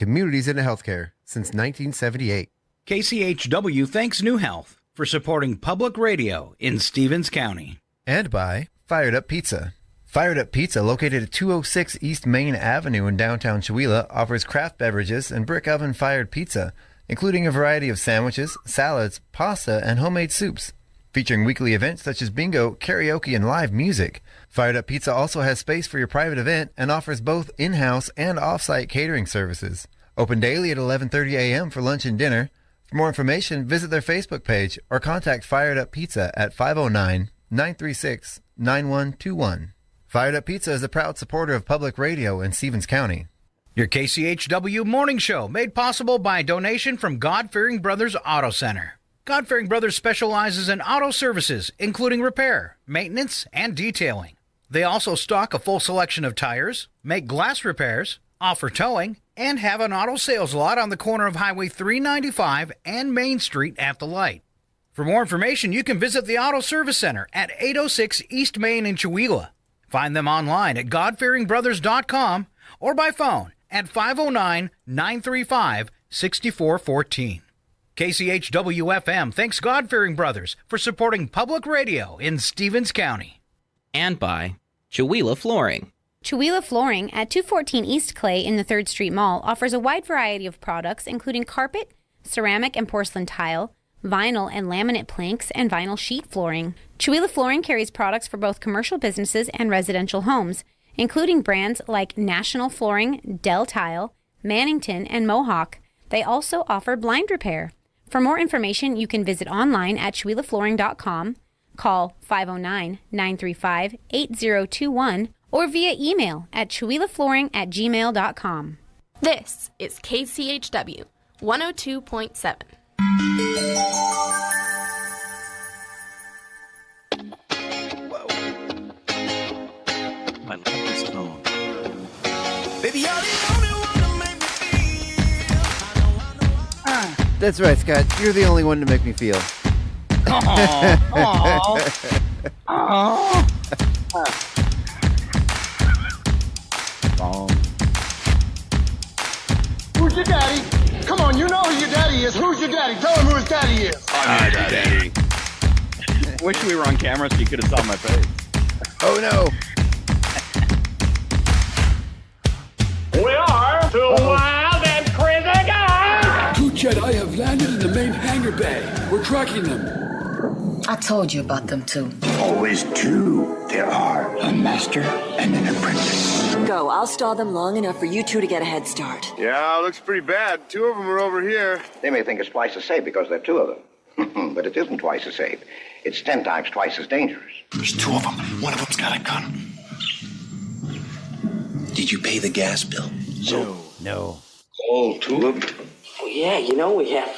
Communities into healthcare since 1978. KCHW thanks New Health for supporting public radio in Stevens County. And by Fired Up Pizza. Fired Up Pizza, located at 206 East Main Avenue in downtown Chewelah, offers craft beverages and brick oven fired pizza, including a variety of sandwiches, salads, pasta, and homemade soups. Featuring weekly events such as bingo, karaoke, and live music. Fired Up Pizza also has space for your private event and offers both in-house and off-site catering services. Open daily at 11:30 a.m. for lunch and dinner. For more information, visit their Facebook page or contact Fired Up Pizza at 509-936-9121. Fired Up Pizza is a proud supporter of public radio in Stevens County. Your KCHW morning show made possible by a donation from God-Fearing Brothers Auto Center. God-Fearing Brothers specializes in auto services, including repair, maintenance, and detailing. They also stock a full selection of tires, make glass repairs, offer towing, and have an auto sales lot on the corner of Highway 395 and Main Street at the light. For more information, you can visit the Auto Service Center at 806 East Main in Chewelah. Find them online at godfearingbrothers.com or by phone at 509-935-6414. KCHW-FM thanks God-Fearing Brothers for supporting public radio in Stevens County. And by Chewelah Flooring. Chewelah Flooring at 214 East Clay in the 3rd Street Mall offers a wide variety of products including carpet, ceramic and porcelain tile, vinyl and laminate planks, and vinyl sheet flooring. Chewelah Flooring carries products for both commercial businesses and residential homes, including brands like National Flooring, Del Tile, Mannington, and Mohawk. They also offer blind repair. For more information, you can visit online at ChewelahFlooring.com, call 509-935-8021, or via email at ChewelahFlooring@gmail.com. This is KCHW 102.7. I love this phone. Baby, you're the only one to make me feel. That's right, Scott. You're the only one to make me feel. Who's your daddy? Come on, you know who your daddy is. Who's your daddy? Tell him who his daddy is. I'm your daddy. Wish we were on camera so you could have saw my face. Oh, no. We are two wild and crazy guys. Two Jedi have landed in the main hangar bay. We're tracking them. I told you about them too. Always two. There are a master and an apprentice. Go, I'll stall them long enough for you two to get a head start. Yeah, looks pretty bad. Two of them are over here. They may think it's twice as safe because there are two of them. But it isn't twice as safe. It's 10 times twice as dangerous. There's two of them. One of them's got a gun. Did you pay the gas bill? No. All two of them? Well, yeah, you know we have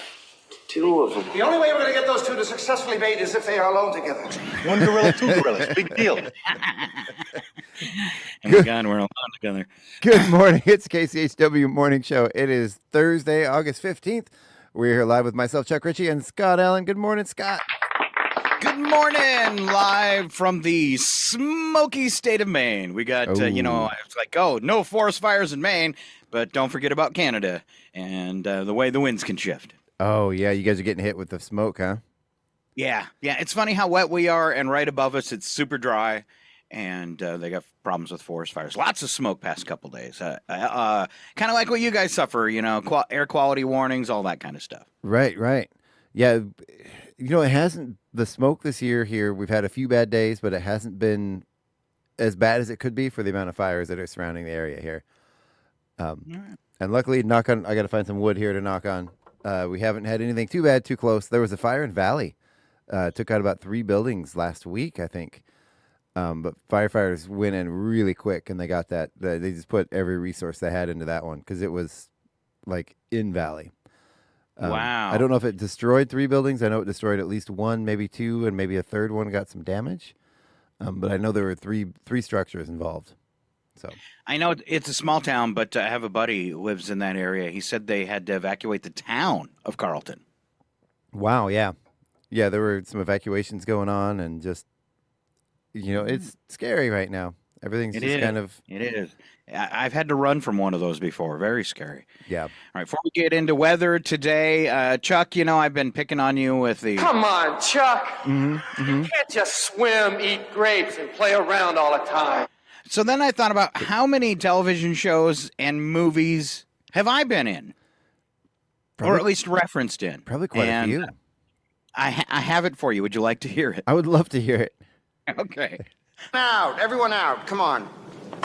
two of them. The only way we're going to get those two to successfully mate is if they are alone together. One gorilla, two gorillas. Big deal. Oh my God, we're alone together. Good morning. It's KCHW Morning Show. It is Thursday, August 15th. We're here live with myself, Chuck Ritchie, and Scott Allen. Good morning, Scott. Good morning, live from the smoky state of Maine. We got, it's like, no forest fires in Maine, but don't forget about Canada and the way the winds can shift. Oh, yeah. You guys are getting hit with the smoke, huh? Yeah. It's funny how wet we are, and right above us, it's super dry, and they got problems with forest fires. Lots of smoke past couple days. Kind of like what you guys suffer, air quality warnings, all that kind of stuff. Right. Yeah. It hasn't, the smoke this year here, we've had a few bad days, but it hasn't been as bad as it could be for the amount of fires that are surrounding the area here. And luckily, I got to find some wood here to knock on. We haven't had anything too bad, too close. There was a fire in Valley. Took out about 3 buildings last week, I think. But firefighters went in really quick, and they got that. They just put every resource they had into that one because it was like in Valley. Wow. I don't know if it destroyed 3 buildings. I know it destroyed at least 1, maybe 2, and maybe a third one got some damage. But I know there were three structures involved. So I know it's a small town, but I have a buddy who lives in that area. He said they had to evacuate the town of Carlton. Wow, yeah. Yeah, there were some evacuations going on, and just, it's scary right now. Everything's It just is. kind of It is. I've had to run from one of those before. Very scary. yeah. All right, before we get into weather today, Chuck, I've been picking on you with the. Come on, Chuck. Mm-hmm. You can't just swim, eat grapes, and play around all the time. So then I thought about how many television shows and movies have I been in, or at least referenced in. Probably quite a few. I have it for you. Would you like to hear it? I would love to hear it. Okay. Out, everyone out. Come on.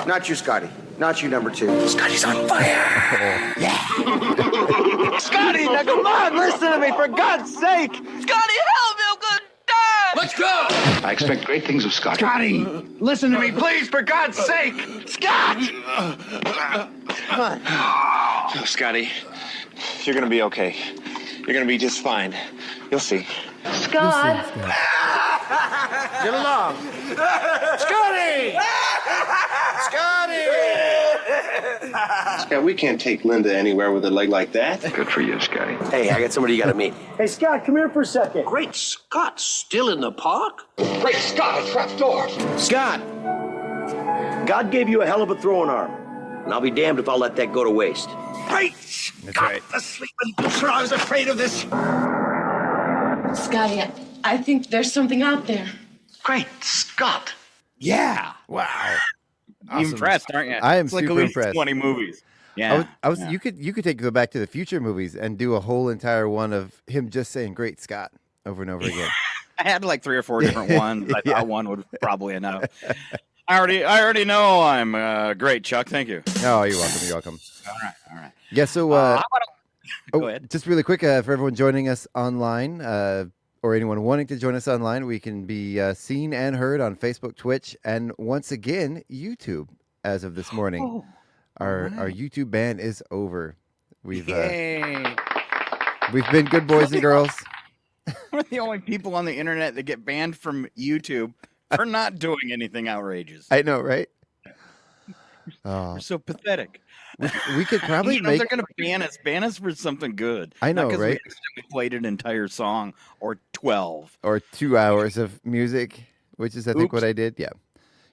Not you, Scotty. Not you, number 2. Scotty's on fire. Scotty, now come on, listen to me, for God's sake. Scotty, help me, good dad! Let's go! I expect great things of Scotty. Scotty, listen to me, please, for God's sake. Scott! Oh, Scotty, you're gonna be okay. You're gonna be just fine. You'll see. Scott! Get along. Scotty! Scotty! Scott, we can't take Linda anywhere with a leg like that. Good for you, Scotty. Hey, I got somebody you gotta meet. Hey, Scott, come here for a second. Great Scott, still in the park? Great Scott, a trap door. Scott! God gave you a hell of a throwing arm. And I'll be damned if I'll let that go to waste. Great That's right. the sleeping booster. I was afraid of this. Scotty, I think there's something out there. Great Scott. Yeah. Wow. You impressed, aren't you? I am It's like super at least impressed. 20 movies. Yeah. I was yeah. you could take the Back to the Future movies and do a whole entire one of him just saying "Great Scott" over and over again. I had like 3 or 4 different ones. I Yeah. thought one would probably enough. I already know I'm great, Chuck. Thank you. Oh, you're welcome. You're welcome. All right. Yeah. So, Go ahead. just really quick for everyone joining us online, or anyone wanting to join us online, we can be seen and heard on Facebook, Twitch, and once again YouTube. As of this morning, our YouTube ban is over. We've Yay. we've been good boys and girls. We're the only people on the internet that get banned from YouTube for not doing anything outrageous. I know, right? Oh, We're so pathetic. we could probably They're make. going to ban us for something good. I know, Not 'cause right? We accidentally played an entire song or 12. Or 2 hours of music, which is I think what Oops. I did. Yeah.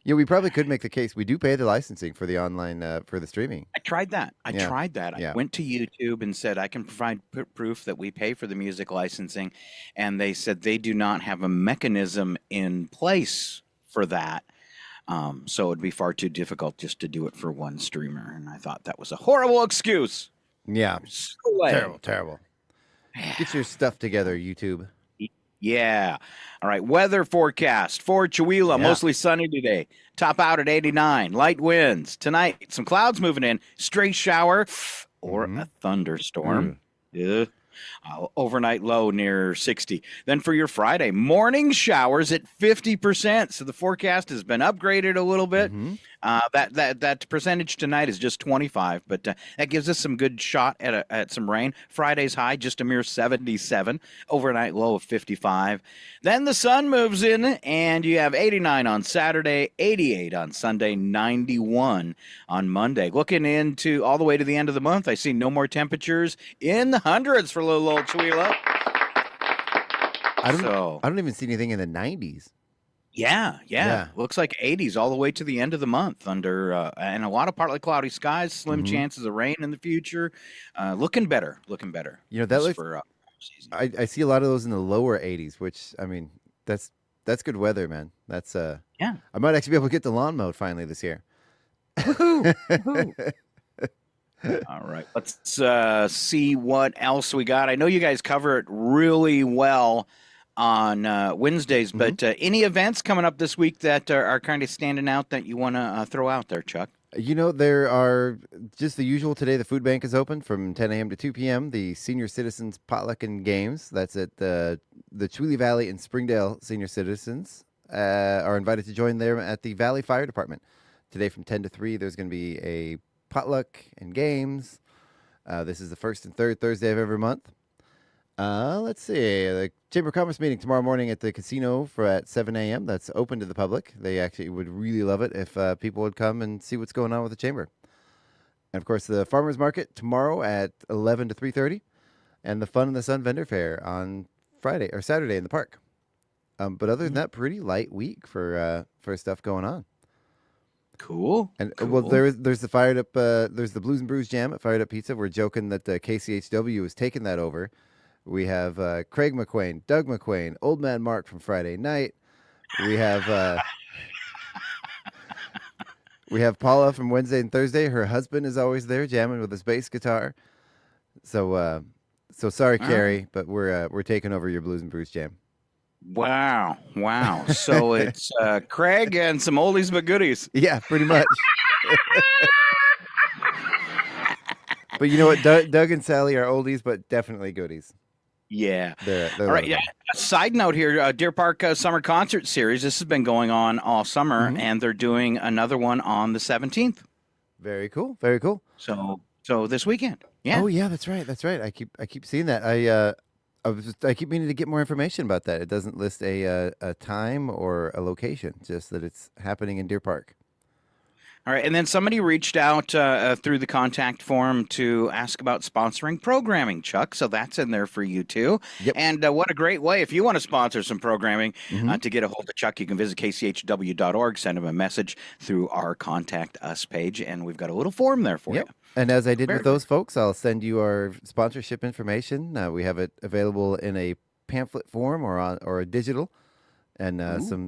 Yeah, we probably could make the case. We do pay the licensing for the online for the streaming. I tried that. Yeah. I went to YouTube and said I can provide proof that we pay for the music licensing, and they said they do not have a mechanism in place for that. So it'd be far too difficult just to do it for one streamer, and I thought that was a horrible excuse. Yeah. So lame. Terrible. Get your stuff together, YouTube. Yeah. All right. Weather forecast for Chihuahua. Yeah. Mostly sunny today. Top out at 89. Light winds. Tonight, some clouds moving in. Stray shower or a thunderstorm. Yeah. Overnight low near 60. Then for your Friday, morning showers at 50%. So the forecast has been upgraded a little bit. That percentage tonight is just 25, but that gives us some good shot at some rain. Friday's high just a mere 77. Overnight low of 55. Then the sun moves in, and you have 89 on Saturday, 88 on Sunday, 91 on Monday. Looking into all the way to the end of the month, I see no more temperatures in the hundreds for little old Chihuahua. I don't even see anything in the 90s. Yeah. Looks like 80s all the way to the end of the month under and a lot of partly cloudy skies, slim chances of rain in the future. Looking better. You know, that looks for season. I see a lot of those in the lower 80s, which I mean, that's good weather, man. That's Yeah. I might actually be able to get the lawn mowed finally this year. All right. Let's see what else we got. I know you guys cover it really well on Wednesdays, but any events coming up this week that are kind of standing out that you want to throw out there, Chuck? You know, there are just the usual today. The food bank is open from 10 a.m. to 2 p.m. The Senior Citizens Potluck and Games, that's at the Chihuahua Valley and Springdale Senior Citizens, are invited to join there at the Valley Fire Department. Today from 10 to 3, there's going to be a potluck and games. This is the first and third Thursday of every month. Let's see. The Chamber of Commerce meeting tomorrow morning at the casino at 7 a.m. That's open to the public. They actually would really love it if people would come and see what's going on with the Chamber. And, of course, the Farmers Market tomorrow at 11 to 3:30. And the Fun in the Sun Vendor Fair on Friday or Saturday in the park. But other than that, pretty light week for stuff going on. Cool. And cool. well, there's the fired up there's the Blues and Brews Jam at Fired Up Pizza. We're joking that KCHW is taking that over. We have Craig McQuain, Doug McQuain, Old Man Mark from Friday night. We have we have Paula from Wednesday and Thursday. Her husband is always there jamming with his bass guitar. So sorry, Carrie, but we're taking over your Blues and Brews Jam. Wow. So it's Craig and some oldies but goodies. Yeah, pretty much. But you know what? Doug and Sally are oldies, but definitely goodies. Yeah. They're all right. Yeah. Side note here, Deer Park Summer Concert Series. This has been going on all summer, and they're doing another one on the 17th. Very cool. Very cool. So this weekend. Yeah. Oh yeah, that's right. That's right. I keep seeing that. I keep meaning to get more information about that. It doesn't list a time or a location, just that it's happening in Deer Park. All right, and then somebody reached out through the contact form to ask about sponsoring programming, Chuck. So that's in there for you too. Yep. And what a great way if you want to sponsor some programming to get a hold of Chuck. You can visit kchw.org, send him a message through our Contact Us page, and we've got a little form there for you. And as I did with those folks, I'll send you our sponsorship information. We have it available in a pamphlet form or a digital, and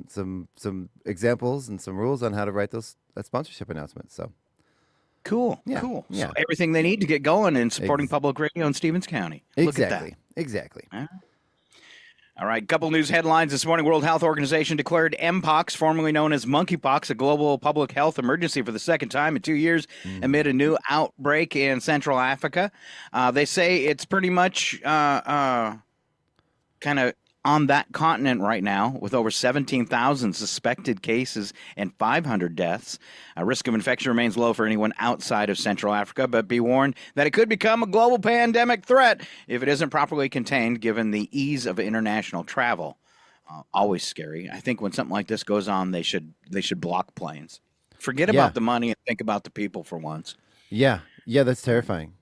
some examples and some rules on how to write those sponsorship announcements. So cool. Yeah. So everything they need to get going in supporting public radio in Stevens County. Look at that. Exactly. All right, couple news headlines this morning. World Health Organization declared Mpox, formerly known as monkeypox, a global public health emergency for the second time in 2 years amid a new outbreak in Central Africa. They say it's pretty much kind of on that continent right now, with over 17,000 suspected cases and 500 deaths. Risk of infection remains low for anyone outside of Central Africa, but be warned that it could become a global pandemic threat if it isn't properly contained, given the ease of international travel. Always scary. I think when something like this goes on, they should block planes. Forget about the money and think about the people for once. Yeah, that's terrifying.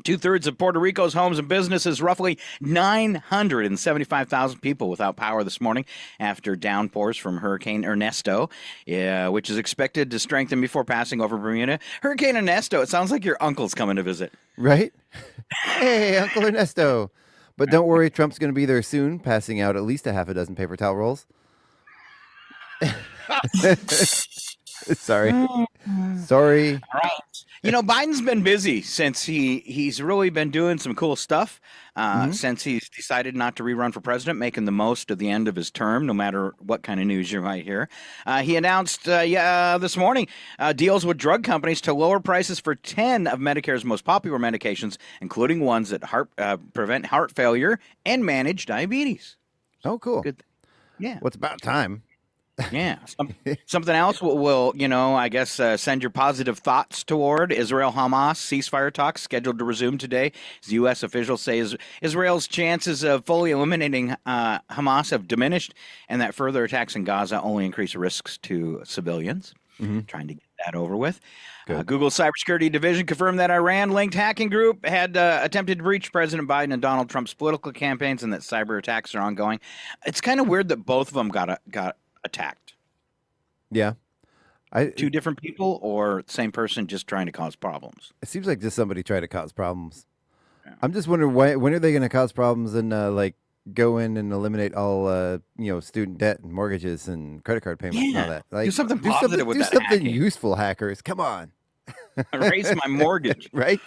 2/3 of Puerto Rico's homes and businesses, roughly 975,000 people without power this morning after downpours from Hurricane Ernesto, which is expected to strengthen before passing over Bermuda. Hurricane Ernesto, it sounds like your uncle's coming to visit. Right? Hey, Uncle Ernesto. But don't worry, Trump's going to be there soon, passing out at least a half a dozen paper towel rolls. Sorry. All right. You know, Biden's been busy since he's really been doing some cool stuff since he's decided not to rerun for president, making the most of the end of his term, no matter what kind of news you might hear. He announced this morning deals with drug companies to lower prices for 10 of Medicare's most popular medications, including ones that prevent heart failure and manage diabetes. Oh, cool. Good. Yeah. Well, it's about time. Yeah. Something else will I guess, send your positive thoughts toward Israel-Hamas ceasefire talks scheduled to resume today. As U.S. officials say Israel's chances of fully eliminating Hamas have diminished, and that further attacks in Gaza only increase risks to civilians. Trying to get that over with. Google's cybersecurity division confirmed that Iran-linked hacking group had attempted to breach President Biden and Donald Trump's political campaigns, and that cyber attacks are ongoing. It's kind of weird that both of them got attacked. Yeah. Two different people or same person just trying to cause problems? It seems like just somebody trying to cause problems. Yeah. I'm just wondering when are they going to cause problems and go in and eliminate all student debt and mortgages and credit card payments and all that. Do something positive with that. Do something hacking. Useful, hackers. Come on. Erase my mortgage. Right?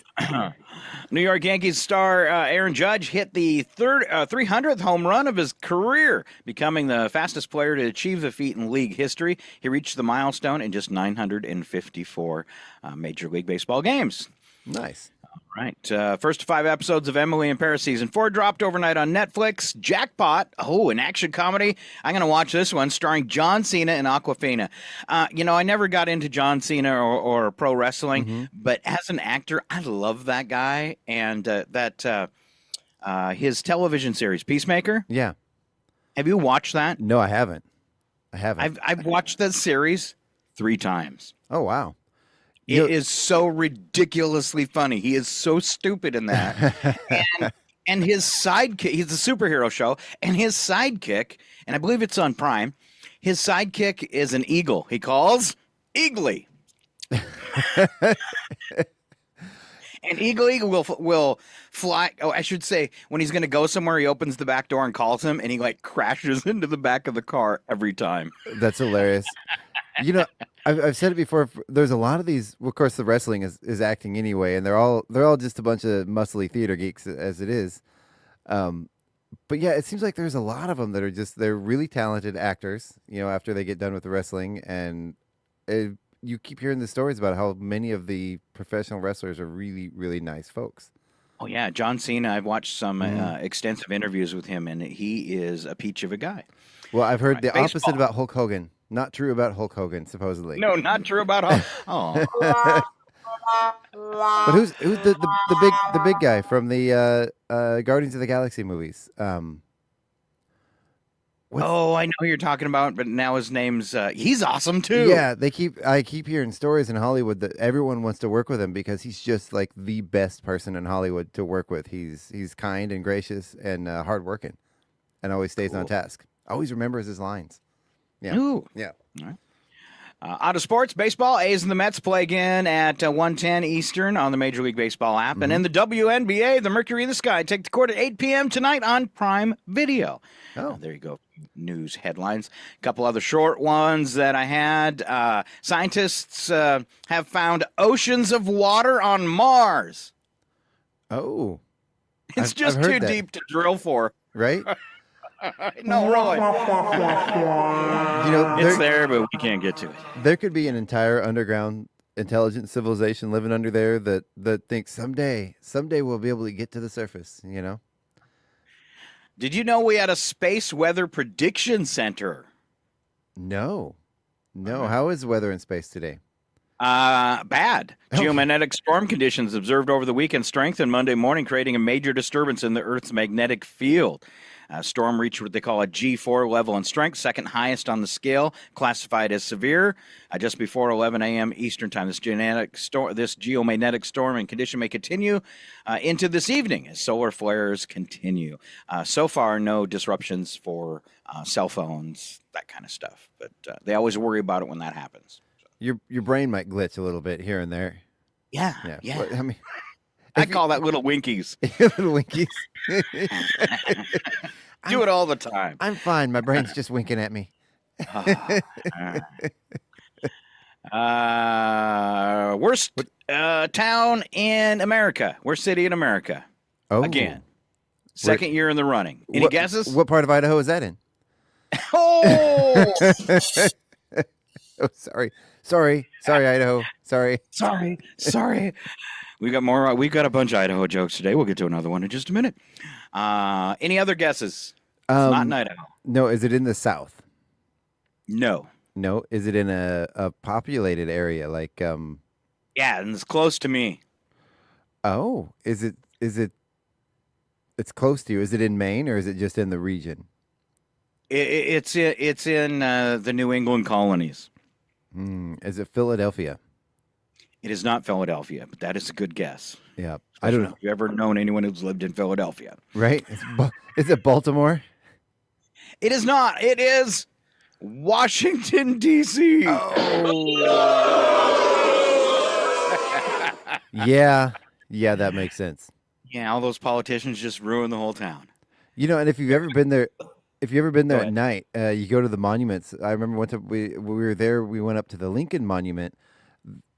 New York Yankees star Aaron Judge hit the 300th home run of his career, becoming the fastest player to achieve the feat in league history. He reached the milestone in just 954 Major League Baseball games. Nice. All right. First 5 episodes of Emily in Paris Season 4 dropped overnight on Netflix. Jackpot. Oh, an action comedy. I'm going to watch this one starring John Cena and Aquafina. I never got into John Cena or pro wrestling, but as an actor, I love that guy. And his television series, Peacemaker. Yeah. Have you watched that? No, I haven't. I've watched that series 3 times. Oh, wow. It is so ridiculously funny. He is so stupid in that. and his sidekick, he's a superhero show, and his sidekick, and I believe it's on Prime, his sidekick is an eagle. He calls Eagly. And Eagle will fly. Oh, I should say, when he's going to go somewhere, he opens the back door and calls him, and he like crashes into the back of the car every time. That's hilarious. You know, I've said it before. There's a lot of these. Well, of course, the wrestling is acting anyway, and they're all just a bunch of muscly theater geeks as it is. But yeah, it seems like there's a lot of them that are they're really talented actors. You know, after they get done with the wrestling, and you keep hearing the stories about how many of the professional wrestlers are really, really nice folks. Oh yeah, John Cena. I've watched some extensive interviews with him, and he is a peach of a guy. Well, I've heard the Baseball. opposite about Hulk Hogan. Not true about Hulk Hogan, supposedly. No, not true about Hulk. Oh. But who's the big guy from the Guardians of the Galaxy movies? Oh, I know who you're talking about, but now his name's he's awesome too. Yeah, I keep hearing stories in Hollywood that everyone wants to work with him because he's just like the best person in Hollywood to work with. He's kind and gracious and hardworking, and always stays on task. Always remembers his lines. Yeah. Ooh. Yeah. All right. Out of sports, baseball, A's and the Mets play again at 1:10 Eastern on the Major League Baseball app. And in the WNBA, the Mercury in the Sky take the court at 8 p.m. tonight on Prime Video. Oh. There you go. News headlines. A couple other short ones that I had. Scientists have found oceans of water on Mars. Oh. It's just I've heard too that. deep to drill for. Right? No, really. You know, It's there, but we can't get to it. There could be an entire underground intelligent civilization living under there that thinks someday we'll be able to get to the surface, you know? Did you know we had a space weather prediction center? No. How is the weather in space today? Bad. Geomagnetic storm conditions observed over the weekend strengthened Monday morning, creating a major disturbance in the Earth's magnetic field. Storm reached what they call a G4 level in strength, second highest on the scale, classified as severe. Just before 11 a.m. Eastern time, this geomagnetic storm and condition may continue into this evening as solar flares continue. So far, no disruptions for cell phones, that kind of stuff. But they always worry about it when that happens. Your brain might glitch a little bit here and there. Yeah. Well, I mean, I call that little winkies. little winkies. Do it all the time. I'm fine. My brain's just winking at me. Worst town in America. Worst city in America. Oh. Again. Second year in the running. Any guesses? What part of Idaho is that in? Oh! Oh, sorry, Idaho. Sorry. We got more. We've got a bunch of Idaho jokes today. We'll get to another one in just a minute. Any other guesses? It's not in Idaho. No, is it in the South? No. No, is it in a populated area like Yeah, and it's close to me. Oh, is it it's close to you. Is it in Maine or is it just in the region? It's in the New England colonies. Is it Philadelphia? It is not Philadelphia, but that is a good guess. Yeah. I don't know. Have you ever known anyone who's lived in Philadelphia? Right? Is it Baltimore? It is not. It is Washington, D.C. Yeah, that makes sense. Yeah, all those politicians just ruin the whole town. You know, and if you've ever been there at night, you go to the monuments. I remember one time we were there, we went up to the Lincoln Monument.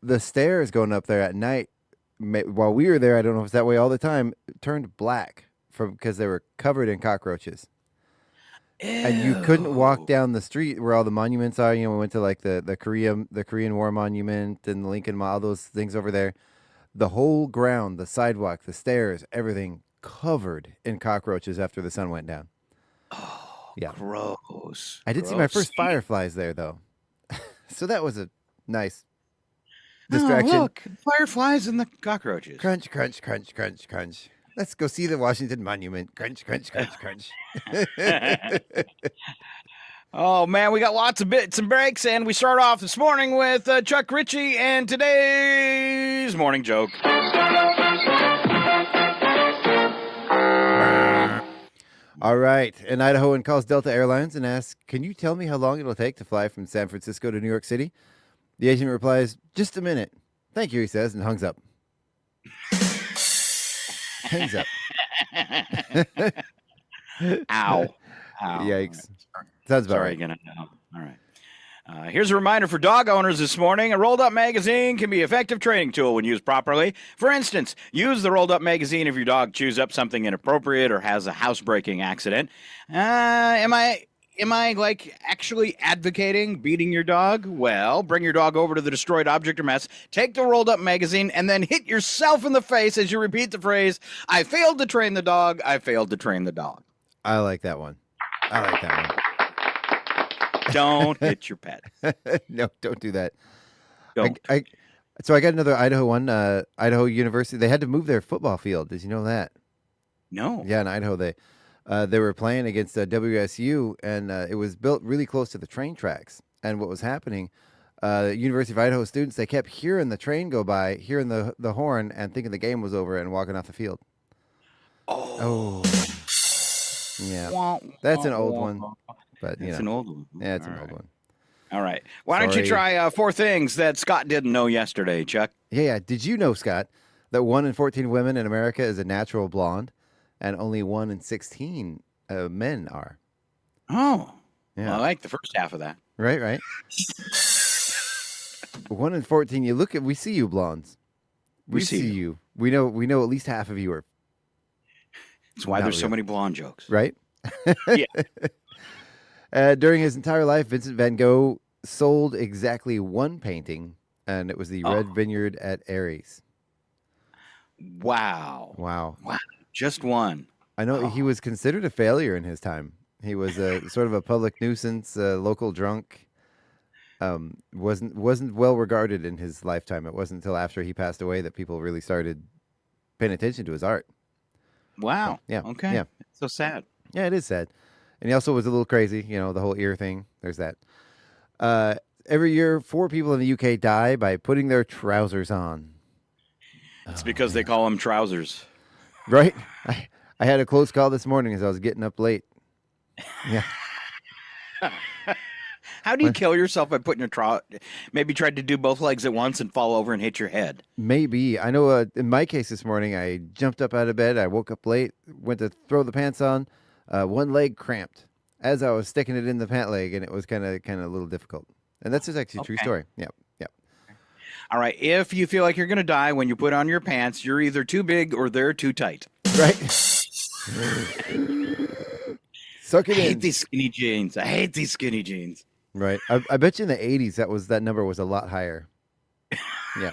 The stairs going up there at night, while we were there, I don't know if it's that way all the time, turned black because they were covered in cockroaches. Ew. And you couldn't walk down the street where all the monuments are. You know, we went to like the Korean War Monument and the Lincoln, all those things over there. The whole ground, the sidewalk, the stairs, everything covered in cockroaches after the sun went down. Oh, yeah, gross. I did see my first fireflies there, though, so that was a nice distraction. Oh, look, fireflies and the cockroaches. Crunch, crunch, crunch, crunch, crunch. Let's go see the Washington Monument. Crunch, crunch, crunch, crunch. Oh, man, we got lots of bits and breaks, and we start off this morning with Chuck Ritchie and today's morning joke. All right. An Idahoan calls Delta Airlines and asks, can you tell me how long it'll take to fly from San Francisco to New York City? The agent replies, "Just a minute." "Thank you," he says, and hangs up. Hangs up. Ow. Ow. Yikes. Sounds about Sorry, right. gonna know. All right. Here's a reminder for dog owners this morning. A rolled-up magazine can be an effective training tool when used properly. For instance, use the rolled-up magazine if your dog chews up something inappropriate or has a housebreaking accident. Am I like actually advocating beating your dog? Well, bring your dog over to the destroyed object or mess, take the rolled-up magazine, and then hit yourself in the face as you repeat the phrase, "I failed to train the dog. I failed to train the dog." I like that one. Don't hit your pet. No, don't do that. Don't. So I got another Idaho one. Idaho University. They had to move their football field. Did you know that? No. Yeah, in Idaho they were playing against WSU, and it was built really close to the train tracks. And what was happening? University of Idaho students, they kept hearing the train go by, hearing the horn, and thinking the game was over, and walking off the field. Oh. Yeah, that's an old one. But it's an old one. Yeah, it's an old one. All right. Why don't you try 4 things that Scott didn't know yesterday, Chuck? Yeah. Did you know, Scott, that 1 in 14 women in America is a natural blonde, and only 1 in 16 men are? Oh. Yeah. Well, I like the first half of that. Right. 1 in 14. We see you, blondes. We see you. We know at least half of you are. That's why there's so many blonde jokes. Right? Yeah. During his entire life, Vincent van Gogh sold exactly 1 painting, and it was the Red Vineyard at Aries. Wow. Just 1. I know he was considered a failure in his time. He was sort of a public nuisance, local drunk. Wasn't well regarded in his lifetime. It wasn't until after he passed away that people really started paying attention to his art. Wow. Yeah. Okay. Yeah. It's so sad. Yeah, it is sad. And he also was a little crazy, the whole ear thing. There's that. Every year, 4 people in the UK die by putting their trousers on. It's because they call them trousers. Right? I had a close call this morning as I was getting up late. Yeah. How do you kill yourself by putting your maybe tried to do both legs at once and fall over and hit your head? Maybe. I know in my case this morning, I jumped up out of bed. I woke up late, went to throw the pants on. 1 leg cramped as I was sticking it in the pant leg, and it was kind of a little difficult. And that's just actually a true story. Yep. All right. If you feel like you're going to die when you put on your pants, you're either too big or they're too tight. Right. Suck it in. I hate these skinny jeans. Right. I bet you in the 80s that number was a lot higher. Yeah.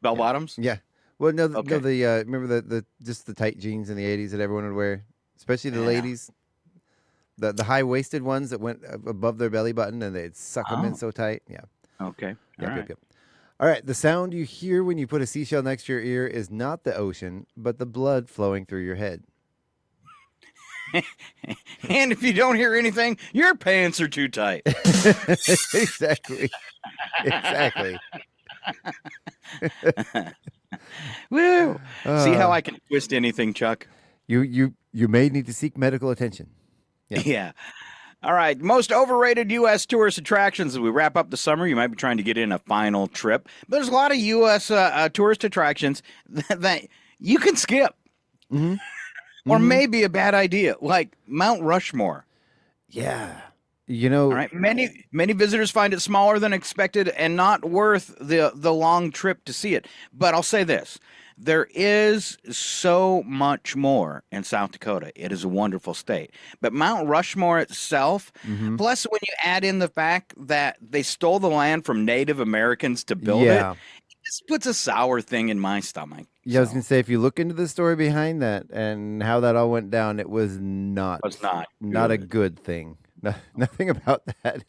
Bell bottoms? Yeah. Well, no, remember the just the tight jeans in the 80s that everyone would wear, especially the ladies. The high-waisted ones that went above their belly button and they'd suck them in so tight. Yeah. Okay. Yep. All right. The sound you hear when you put a seashell next to your ear is not the ocean, but the blood flowing through your head. And if you don't hear anything, your pants are too tight. Exactly. Woo! See how I can twist anything, Chuck? You may need to seek medical attention. Yeah. All right. Most overrated U.S. tourist attractions as we wrap up the summer. You might be trying to get in a final trip. But there's a lot of U.S. Tourist attractions that you can skip. Mm-hmm. Or maybe a bad idea, like Mount Rushmore. Yeah. All right. Many visitors find it smaller than expected and not worth the long trip to see it. But I'll say this. There is so much more in South Dakota. It is a wonderful state. But Mount Rushmore itself, plus when you add in the fact that they stole the land from Native Americans to build it just puts a sour thing in my stomach. Yeah, I was going to say, if you look into the story behind that and how that all went down, it was not a good thing. Nothing about that.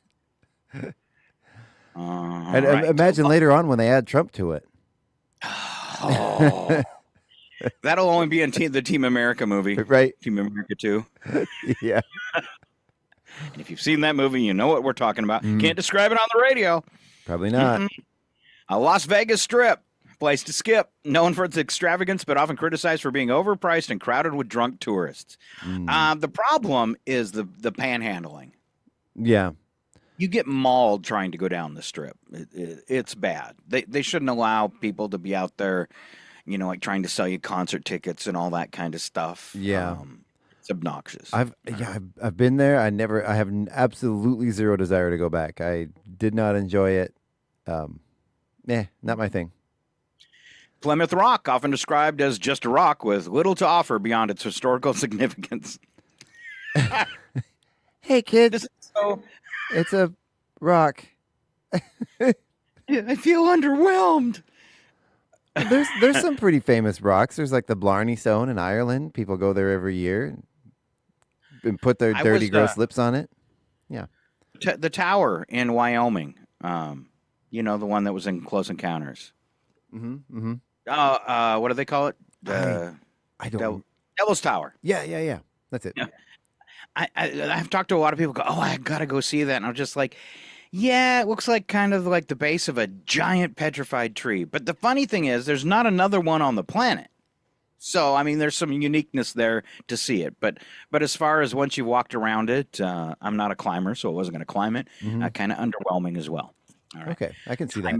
And imagine later on when they add Trump to it. Oh, that'll only be in the Team America movie, right? Team America 2. Yeah. And if you've seen that movie, you know what we're talking about. Can't describe it on the radio. Probably not. A Las Vegas Strip, place to skip, known for its extravagance, but often criticized for being overpriced and crowded with drunk tourists. The problem is the panhandling. Yeah. You get mauled trying to go down the strip. It's bad. They shouldn't allow people to be out there, like trying to sell you concert tickets and all that kind of stuff. Yeah. It's obnoxious. I've been there. I have absolutely zero desire to go back. I did not enjoy it. Not my thing. Plymouth Rock, often described as just a rock with little to offer beyond its historical significance. Hey kids, it's a rock. I feel underwhelmed. There's some pretty famous rocks. There's like the Blarney Stone in Ireland. People go there every year and put their dirty, gross lips on it. Yeah. The tower in Wyoming. The one that was in Close Encounters. Mm-hmm. What do they call it? I don't know. Devil's Tower. Yeah. That's it. Yeah. I've talked to a lot of people who go, I got to go see that. And I'm just like, yeah, it looks like kind of like the base of a giant petrified tree. But the funny thing is, there's not another one on the planet. So, I mean, there's some uniqueness there to see it. But as far as once you walked around it, I'm not a climber, so I wasn't going to climb it. Kind of underwhelming as well. All right. Okay, I can see that.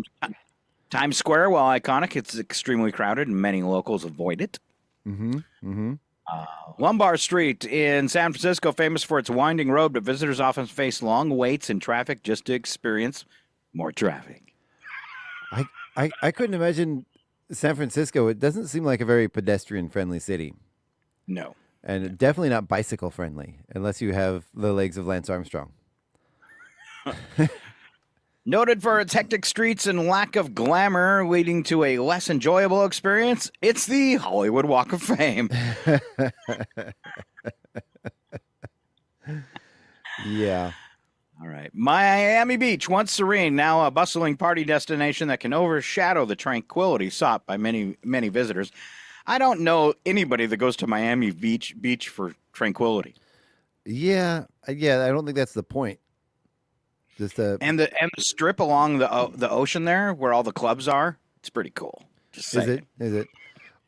Times Square, while iconic, it's extremely crowded, and many locals avoid it. Lombard Street in San Francisco, famous for its winding road, but visitors often face long waits in traffic just to experience more traffic. I couldn't imagine San Francisco. It doesn't seem like a very pedestrian-friendly city. No. And definitely not bicycle-friendly, unless you have the legs of Lance Armstrong. Noted for its hectic streets and lack of glamour, leading to a less enjoyable experience, it's the Hollywood Walk of Fame. Yeah. All right. Miami Beach, once serene, now a bustling party destination that can overshadow the tranquility sought by many, many visitors. I don't know anybody that goes to Miami Beach for tranquility. Yeah. I don't think that's the point. And the strip along the ocean there, where all the clubs are, it's pretty cool. Just saying. Is it?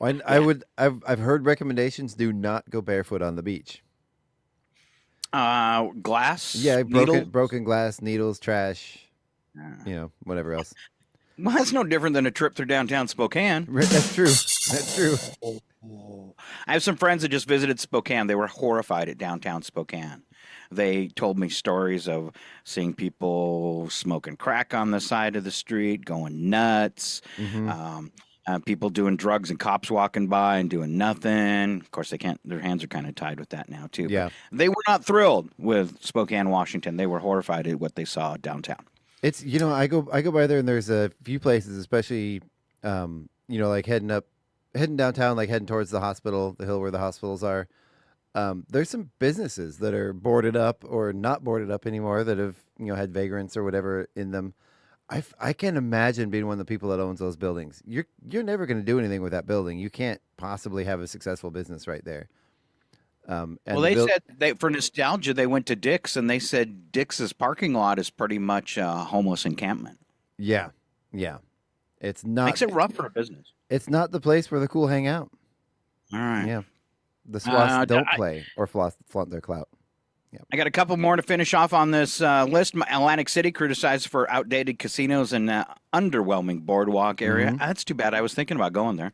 I've heard recommendations: do not go barefoot on the beach. Glass. Yeah, broken glass, needles, trash. Whatever else. Well, that's no different than a trip through downtown Spokane. That's true. That's true. I have some friends that just visited Spokane. They were horrified at downtown Spokane. They told me stories of seeing people smoking crack on the side of the street, going nuts, people doing drugs and cops walking by and doing nothing. Of course, they can't. Their hands are kind of tied with that now, too. Yeah. But they were not thrilled with Spokane, Washington. They were horrified at what they saw downtown. It's, I go by there, and there's a few places, especially, like heading downtown, like heading towards the hospital, the hill where the hospitals are. There's some businesses that are boarded up or not boarded up anymore that have, had vagrants or whatever in them. I can't imagine being one of the people that owns those buildings. You're never going to do anything with that building. You can't possibly have a successful business right there. They said for nostalgia, they went to Dick's, and they said Dick's parking lot is pretty much a homeless encampment. Yeah. It's not. Makes it rough for a business. It's not the place where the cool hang out. All right. Yeah. The swats don't play or flaunt their clout. Yeah. I got a couple more to finish off on this list. Atlantic City criticized for outdated casinos and underwhelming boardwalk area. That's too bad. I was thinking about going there.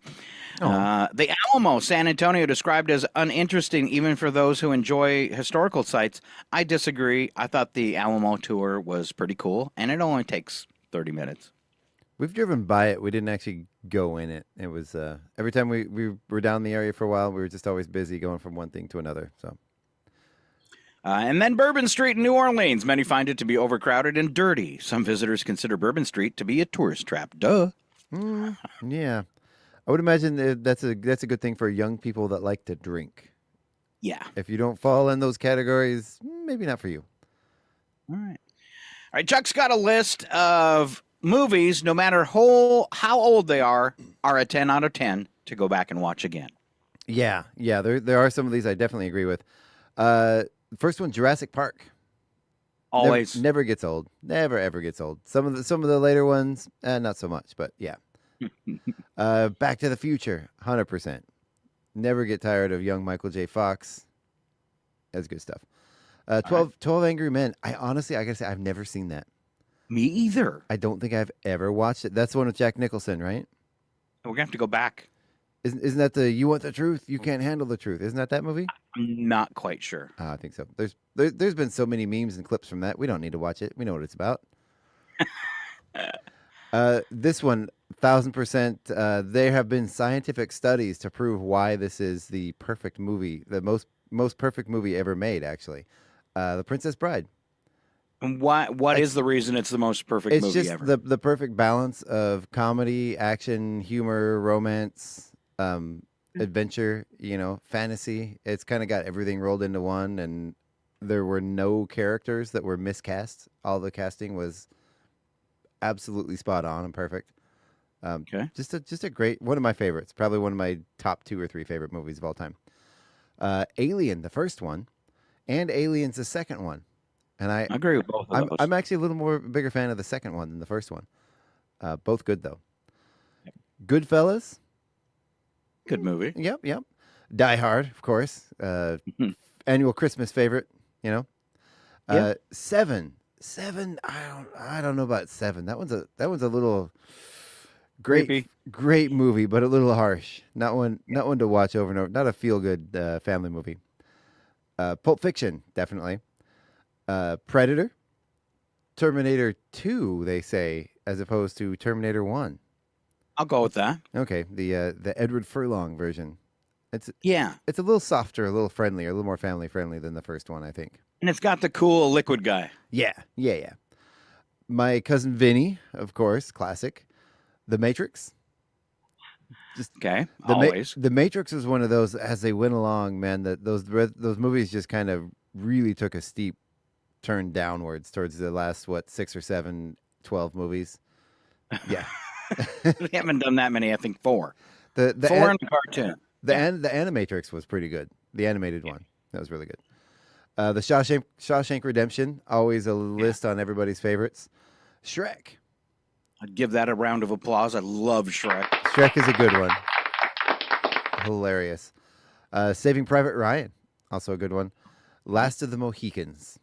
The Alamo, San Antonio, described as uninteresting even for those who enjoy historical sites. I disagree. I thought the Alamo tour was pretty cool, and it only takes 30 minutes. We've driven by it. We didn't actually go in it. It was every time we were down in the area for a while, we were just always busy going from one thing to another. So, and then Bourbon Street in New Orleans. Many find it to be overcrowded and dirty. Some visitors consider Bourbon Street to be a tourist trap. Duh. Yeah, I would imagine that's a good thing for young people that like to drink. Yeah. If you don't fall in those categories, maybe not for you. All right. Chuck's got a list of movies, no matter how old they are a 10 out of 10 to go back and watch again. Yeah. There are some of these I definitely agree with. First one, Jurassic Park. Always never gets old. Never ever gets old. Some of the later ones, not so much, but yeah. Back to the Future, 100%. Never get tired of young Michael J. Fox. That's good stuff. 12 Angry Men. I gotta say, I've never seen that. Me either. I don't think I've ever watched it. That's the one with Jack Nicholson, right? We're gonna have to go back. Isn't that the "You want the truth, you can't handle the truth"? Isn't that movie? I'm not quite sure. I think so. There's been so many memes and clips from that. We don't need to watch it. We know what it's about. This one, 1,000%. There have been scientific studies to prove why this is the perfect movie, the most perfect movie ever made. Actually, The Princess Bride. And what is the reason it's the most perfect It's movie just ever? the perfect balance of comedy, action, humor, romance, adventure, fantasy. It's kind of got everything rolled into one, and there were no characters that were miscast. All the casting was absolutely spot on and perfect. Okay. Just a great, one of my favorites, probably one of my top 2 or 3 favorite movies of all time. Alien, the first one, and Aliens, the second one. And I agree with both of those. I'm actually a little more bigger fan of the second one than the first one. Both good though. Goodfellas. Good movie. Yep. Die Hard, of course. Annual Christmas favorite. Seven. I don't know about Seven. That one's a little great movie, but a little harsh. Not one to watch over and over. Not a feel good family movie. Pulp Fiction, definitely. Predator, Terminator 2, they say, as opposed to Terminator 1. I'll go with that. Okay, the Edward Furlong version. It's a little softer, a little friendlier, a little more family friendly than the first one, I think. And it's got the cool liquid guy. Yeah. My Cousin Vinny, of course, classic. The Matrix. Always. The Matrix was one of those, as they went along, man, that those movies just kind of really took a steep turn downwards towards the last 6 or 7, 12 movies. Yeah. We haven't done that many. I think 4. The 4 in the cartoon. The Animatrix was pretty good. The animated one, that was really good. The Shawshank Redemption, always a list on everybody's favorites. Shrek. I'd give that a round of applause. I love Shrek. Shrek is a good one. Hilarious. Saving Private Ryan, also a good one. Last of the Mohicans.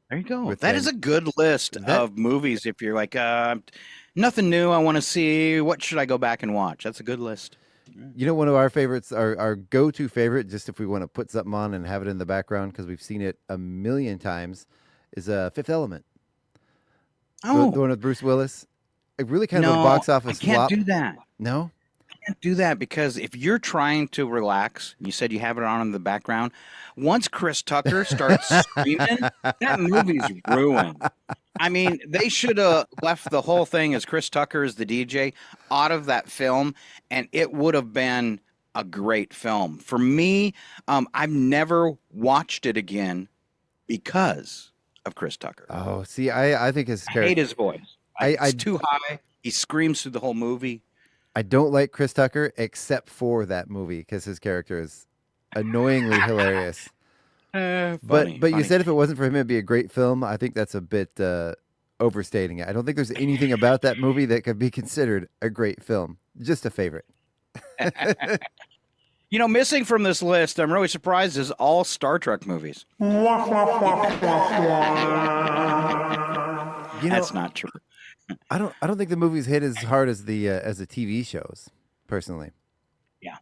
There you go. That is a good list of movies. If you're like, nothing new I want to see, what should I go back and watch? That's a good list. One of our favorites, our go-to favorite, just if we want to put something on and have it in the background because we've seen it a million times, is Fifth Element. Oh. The one with Bruce Willis. It really kind of a box office flop. I can't do that. No? I can't do that because if you're trying to relax, you said you have it on in the background, once Chris Tucker starts screaming, that movie's ruined. I mean, they should have left the whole thing as Chris Tucker as the DJ out of that film, and it would have been a great film. For me, I've never watched it again because of Chris Tucker. Oh, see, I think his character... I hate his voice. It's too high. He screams through the whole movie. I don't like Chris Tucker except for that movie because his character is annoyingly hilarious. But you said if it wasn't for him, it'd be a great film. I think that's a bit overstating it. I don't think there's anything about that movie that could be considered a great film. Just a favorite. Missing from this list, I'm really surprised, is all Star Trek movies. That's not true. I don't think the movies hit as hard as the TV shows, personally. Yeah.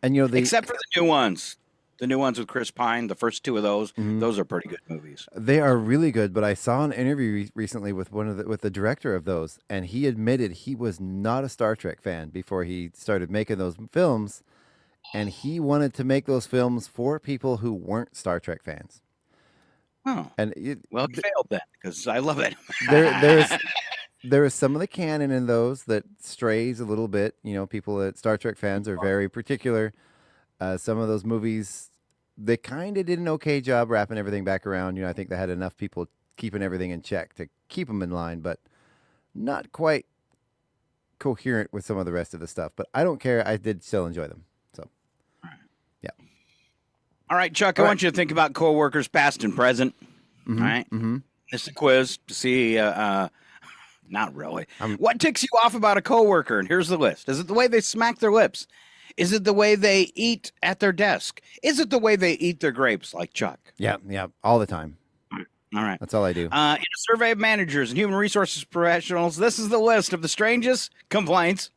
And except for the new ones. The new ones with Chris Pine, the first 2 of those, those are pretty good movies. They are really good, but I saw an interview recently with with the director of those, and he admitted he was not a Star Trek fan before he started making those films, and he wanted to make those films for people who weren't Star Trek fans. Oh, and he failed then because I love it. There is some of the canon in those that strays a little bit. People that Star Trek fans are very particular. Some of those movies, they kind of did an okay job wrapping everything back around. I think they had enough people keeping everything in check to keep them in line, but not quite coherent with some of the rest of the stuff. But I don't care. I did still enjoy them. So, yeah. All right, Chuck, I want you to think about coworkers past and present. All right? Mm-hmm. This is a quiz to see, not really. What ticks you off about a coworker? And here's the list. Is it the way they smack their lips? Is it the way they eat at their desk? Is it the way they eat their grapes like Chuck? Yeah, all the time. All right. That's all I do. In a survey of managers and human resources professionals, this is the list of the strangest complaints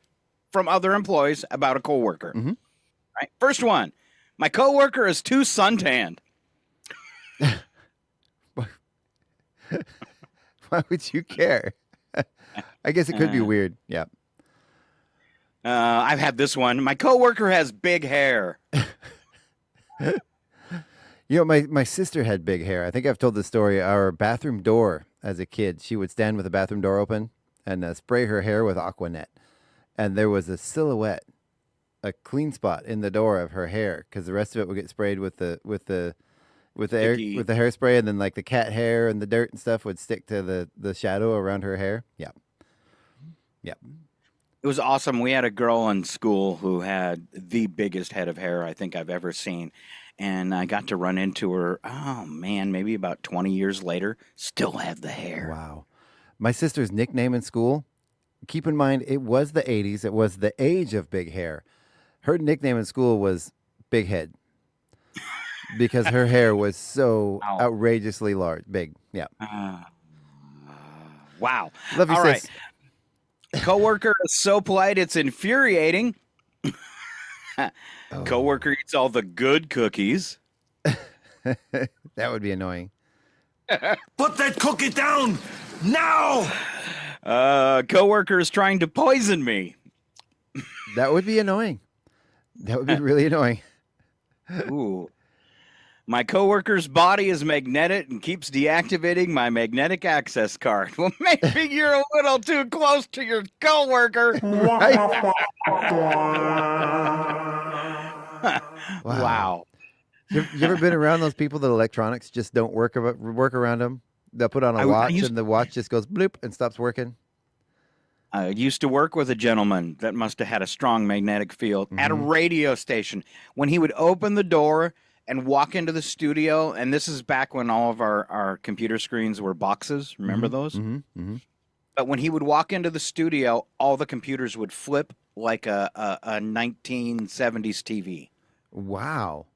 from other employees about a coworker. Right. First one, my coworker is too suntanned. Why would you care? I guess it could be weird. Yeah. I've had this one. My coworker has big hair. You know, my sister had big hair. I think I've told the story. Our bathroom door as a kid, she would stand with the bathroom door open and spray her hair with Aquanet. And there was a silhouette, a clean spot in the door of her hair because the rest of it would get sprayed with the hairspray, and then like the cat hair and the dirt and stuff would stick to the shadow around her hair. Yeah. Yeah. It was awesome. We had a girl in school who had the biggest head of hair I think I've ever seen. And I got to run into her, oh man, maybe about 20 years later, still had the hair. Wow. My sister's nickname in school, keep in mind, it was the 80s. It was the age of big hair. Her nickname in school was Big Head because her hair was so outrageously big. Yeah. Wow. Love you, all sis. Right. Coworker is so polite, it's infuriating. Coworker eats all the good cookies. That would be annoying. Put that cookie down now! Coworker is trying to poison me. That would be annoying. That would be really annoying. Ooh. My coworker's body is magnetic and keeps deactivating my magnetic access card. Well, maybe you're a little too close to your coworker. Wow. You ever been around those people that electronics just don't work around them? They'll put on a watch and the watch just goes bloop and stops working. I used to work with a gentleman that must have had a strong magnetic field at a radio station. When he would open the door and walk into the studio, and this is back when all of our computer screens were boxes. Remember those? But when he would walk into the studio, all the computers would flip like a 1970s TV. Wow.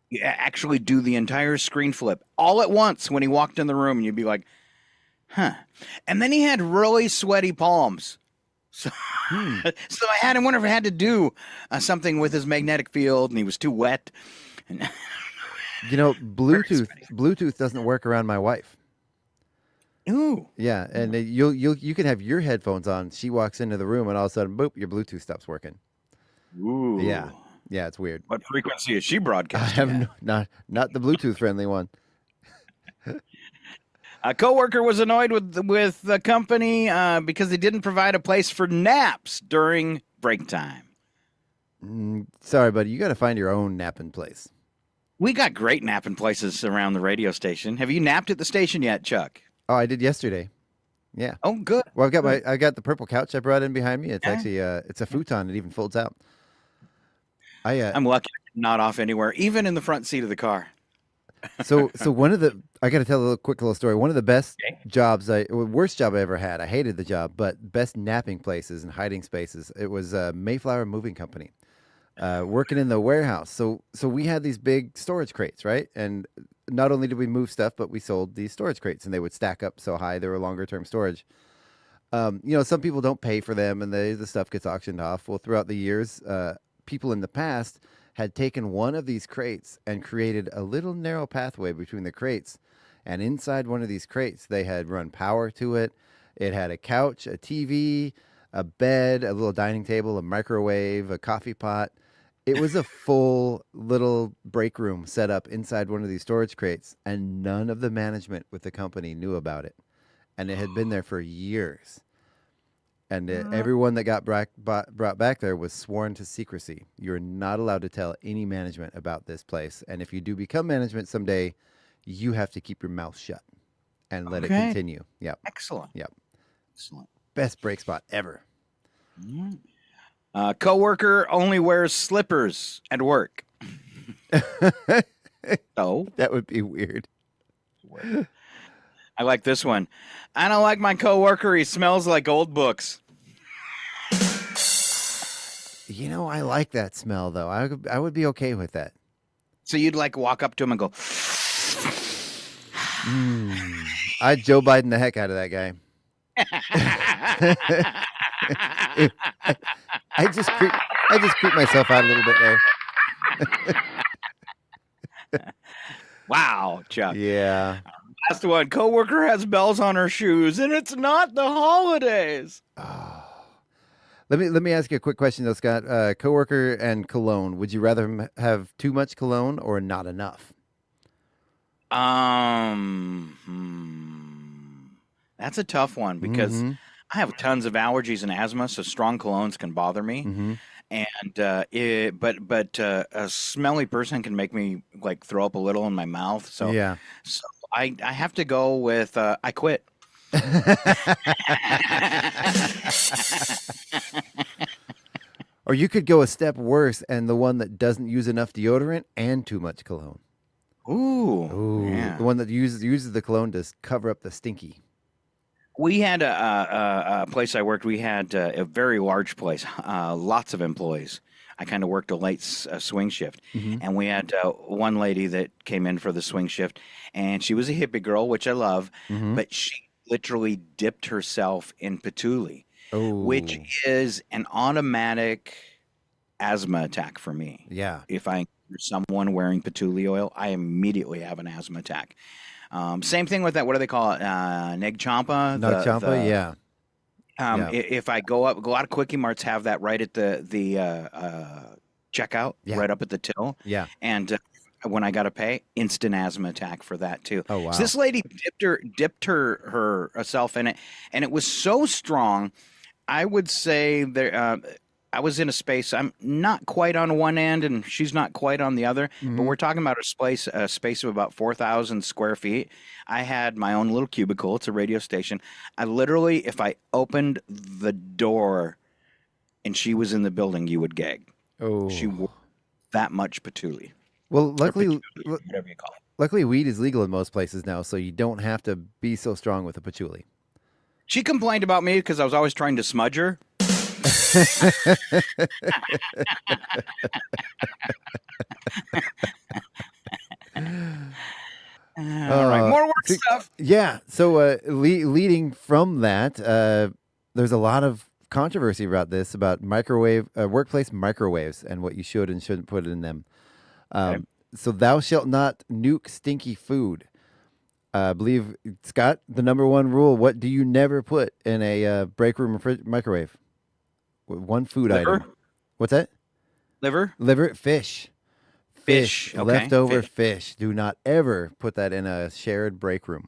You actually do the entire screen flip all at once when he walked in the room, and you'd be like, huh. And then he had really sweaty palms. So, so I had him wonder if I had to do something with his magnetic field, and he was too wet. And you know, Bluetooth doesn't work around my wife. Ooh. Yeah, and you can have your headphones on. She walks into the room, and all of a sudden, boop, your Bluetooth stops working. Ooh. Yeah, it's weird. What frequency is she broadcasting? I have not the Bluetooth friendly one. A coworker was annoyed with the company because they didn't provide a place for naps during break time. Sorry, buddy. You got to find your own napping place. We got great napping places around the radio station. Have you napped at the station yet, Chuck? Oh, I did yesterday. Yeah. Oh, good. Well, I got the purple couch I brought in behind me. It's actually it's a futon. It even folds out. I'm lucky I'm not off anywhere, even in the front seat of the car. So I got to tell a quick little story. One of the best jobs, worst job I ever had. I hated the job, but best napping places and hiding spaces. It was Mayflower Moving Company, working in the warehouse. So we had these big storage crates, right? And not only did we move stuff, but we sold these storage crates, and they would stack up so high they were longer term storage. Some people don't pay for them, and the stuff gets auctioned off. Well, throughout the years, people in the past had taken one of these crates and created a little narrow pathway between the crates. And inside one of these crates, they had run power to it. It had a couch, a TV, a bed, a little dining table, a microwave, a coffee pot. It was a full little break room set up inside one of these storage crates, and none of the management with the company knew about it. And it had been there for years. And everyone that got brought back there was sworn to secrecy. You're not allowed to tell any management about this place. And if you do become management someday, you have to keep your mouth shut and let it continue. Yep. Excellent. Yep. Excellent. Best break spot ever. Coworker only wears slippers at work. Oh, that would be weird. I like this one. I don't like my coworker. He smells like old books. I like that smell, though. I would be okay with that. So you'd like walk up to him and go, I'd Joe Biden the heck out of that guy. I just creep myself out a little bit there. Wow, Chuck. Yeah. Last one. Coworker has bells on her shoes, and it's not the holidays. Let me ask you a quick question though, Scott. Coworker and cologne. Would you rather have too much cologne or not enough? That's a tough one because I have tons of allergies and asthma, so strong colognes can bother me. And a smelly person can make me like throw up a little in my mouth. So yeah, so I have to go with I quit. Or you could go a step worse and the one that doesn't use enough deodorant and too much cologne. Ooh, yeah. The one that uses the cologne to cover up the stinky. We had a place I worked. We had a very large place, lots of employees. I kind of worked a late swing shift, and we had one lady that came in for the swing shift, and she was a hippie girl, which I love, but she literally dipped herself in patchouli, which is an automatic asthma attack for me. Yeah. If I hear someone wearing patchouli oil, I immediately have an asthma attack. Same thing with that. What do they call it? Neg champa. Neg champa, yeah. If I go out of Quickie Marts, have that right at the checkout, right up at the till. Yeah. And when I got to pay, instant asthma attack for that too. Oh wow! So this lady dipped herself in it, and it was so strong. I would say there. I was in a space. I'm not quite on one end, and she's not quite on the other. But we're talking about a space of about 4,000 square feet. I had my own little cubicle. It's a radio station. I literally, if I opened the door, and she was in the building, you would gag. Oh, she wore that much patchouli. Well, luckily, whatever you call it. Luckily, weed is legal in most places now, so you don't have to be so strong with the patchouli. She complained about me because I was always trying to smudge her. All right, more work stuff. Yeah, so leading from that, there's a lot of controversy about this, about workplace microwaves and what you should and shouldn't put in them. Okay. So thou shalt not nuke stinky food. I believe, Scott, the number one rule, what do you never put in a break room microwave? One food item. What's that? Liver? Fish. Okay. Leftover fish. Do not ever put that in a shared break room.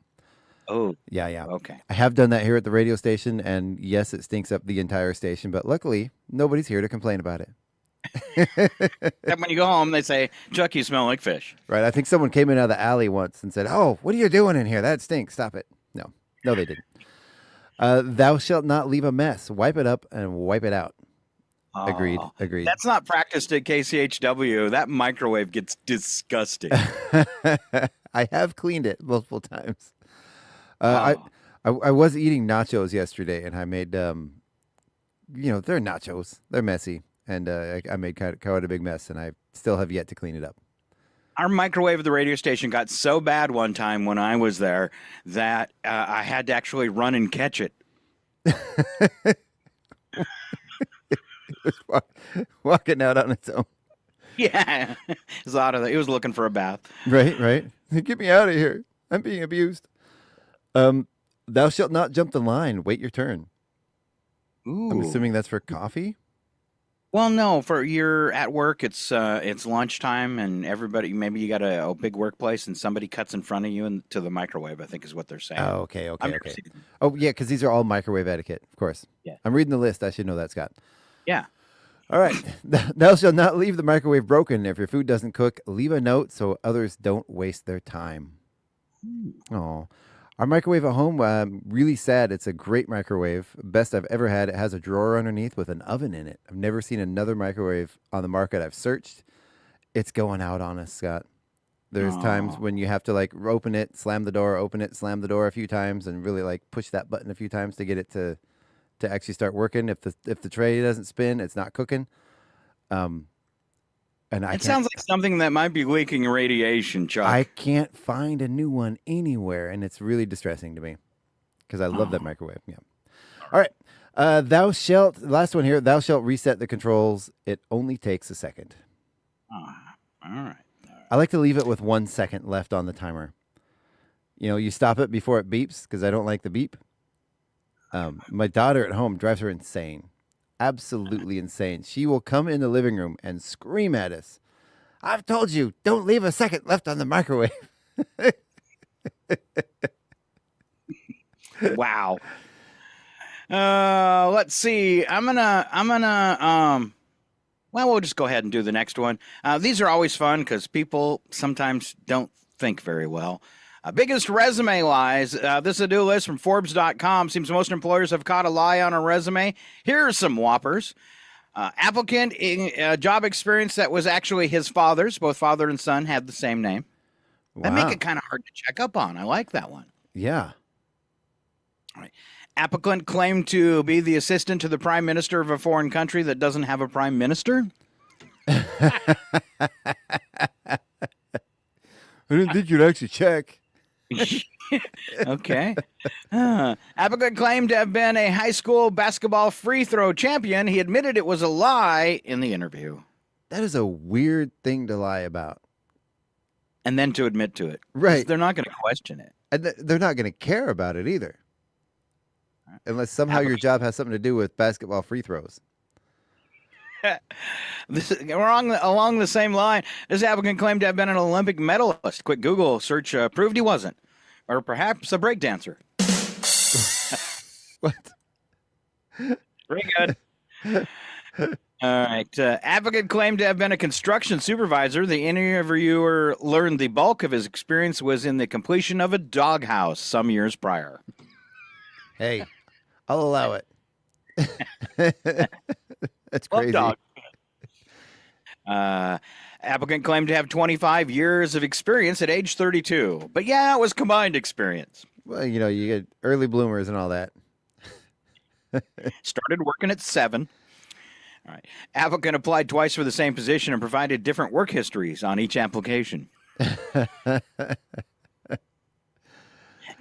Oh. Yeah. Okay. I have done that here at the radio station, and yes, it stinks up the entire station, but luckily, nobody's here to complain about it. And when you go home, they say, Chuck, you smell like fish. Right. I think someone came in out of the alley once and said, "Oh, what are you doing in here? That stinks. Stop it." No, they didn't. Thou shalt not leave a mess. Wipe it up and wipe it out. Agreed. That's not practiced at KCHW. That microwave gets disgusting. I have cleaned it multiple times. I was eating nachos yesterday, and I made, they're nachos. They're messy, and I made quite a big mess, and I still have yet to clean it up. Our microwave at the radio station got so bad one time when I was there that I had to actually run and catch it. It was walking out on its own. Yeah, it was out of it. It was looking for a bath. Right. Get me out of here. I'm being abused. Thou shalt not jump the line. Wait your turn. Ooh. I'm assuming that's for coffee. Well, no, for you're at work, it's lunchtime, and everybody, maybe you got a big workplace, and somebody cuts in front of you into the microwave, I think is what they're saying. Oh, okay. Oh, yeah, because these are all microwave etiquette, of course. Yeah. I'm reading the list. I should know that, Scott. Yeah. All right. Thou shalt not leave the microwave broken. If your food doesn't cook, leave a note so others don't waste their time. Oh. Our microwave at home, really sad. It's a great microwave. Best I've ever had. It has a drawer underneath with an oven in it. I've never seen another microwave on the market. I've searched. It's going out on us, Scott. There's times when you have to open it, slam the door, open it, slam the door a few times, and really push that button a few times to get it to actually start working. If the tray doesn't spin, it's not cooking. And It sounds like something that might be leaking radiation, Chuck. I can't find a new one anywhere, and it's really distressing to me because I love that microwave. Yeah. All right. Last one here, thou shalt reset the controls. It only takes a second. All right. I like to leave it with 1 second left on the timer. You stop it before it beeps because I don't like the beep. My daughter at home drives her insane. Absolutely insane. She will come in the living room and scream at us. I've told you, don't leave a second left on the microwave. Wow. Let's see. Well, we'll just go ahead and do the next one. These are always fun because people sometimes don't think very well. Biggest resume lies. This is a new list from Forbes.com. Seems most employers have caught a lie on a resume. Here are some whoppers. Applicant in job experience that was actually his father's. Both father and son had the same name. Wow. That make it kind of hard to check up on. I like that one. Yeah. All right. Applicant claimed to be the assistant to the prime minister of a foreign country that doesn't have a prime minister. I didn't think you'd actually check. Okay. Applicant claimed to have been a high school basketball free throw champion. He admitted it was a lie in the interview. That is a weird thing to lie about. And then to admit to it. Right. They're not going to question it. And they're not going to care about it either. Unless somehow your job has something to do with basketball free throws. Along the same line, this applicant claimed to have been an Olympic medalist. Quick Google search proved he wasn't. Or perhaps a breakdancer. What? Very good. All right. Applicant claimed to have been a construction supervisor. The interviewer learned the bulk of his experience was in the completion of a doghouse some years prior. Hey, I'll allow it. That's crazy. Love dog. Applicant claimed to have 25 years of experience at age 32. But yeah, it was combined experience. Well, you get early bloomers and all that. Started working at 7. All right. Applicant applied twice for the same position and provided different work histories on each application. In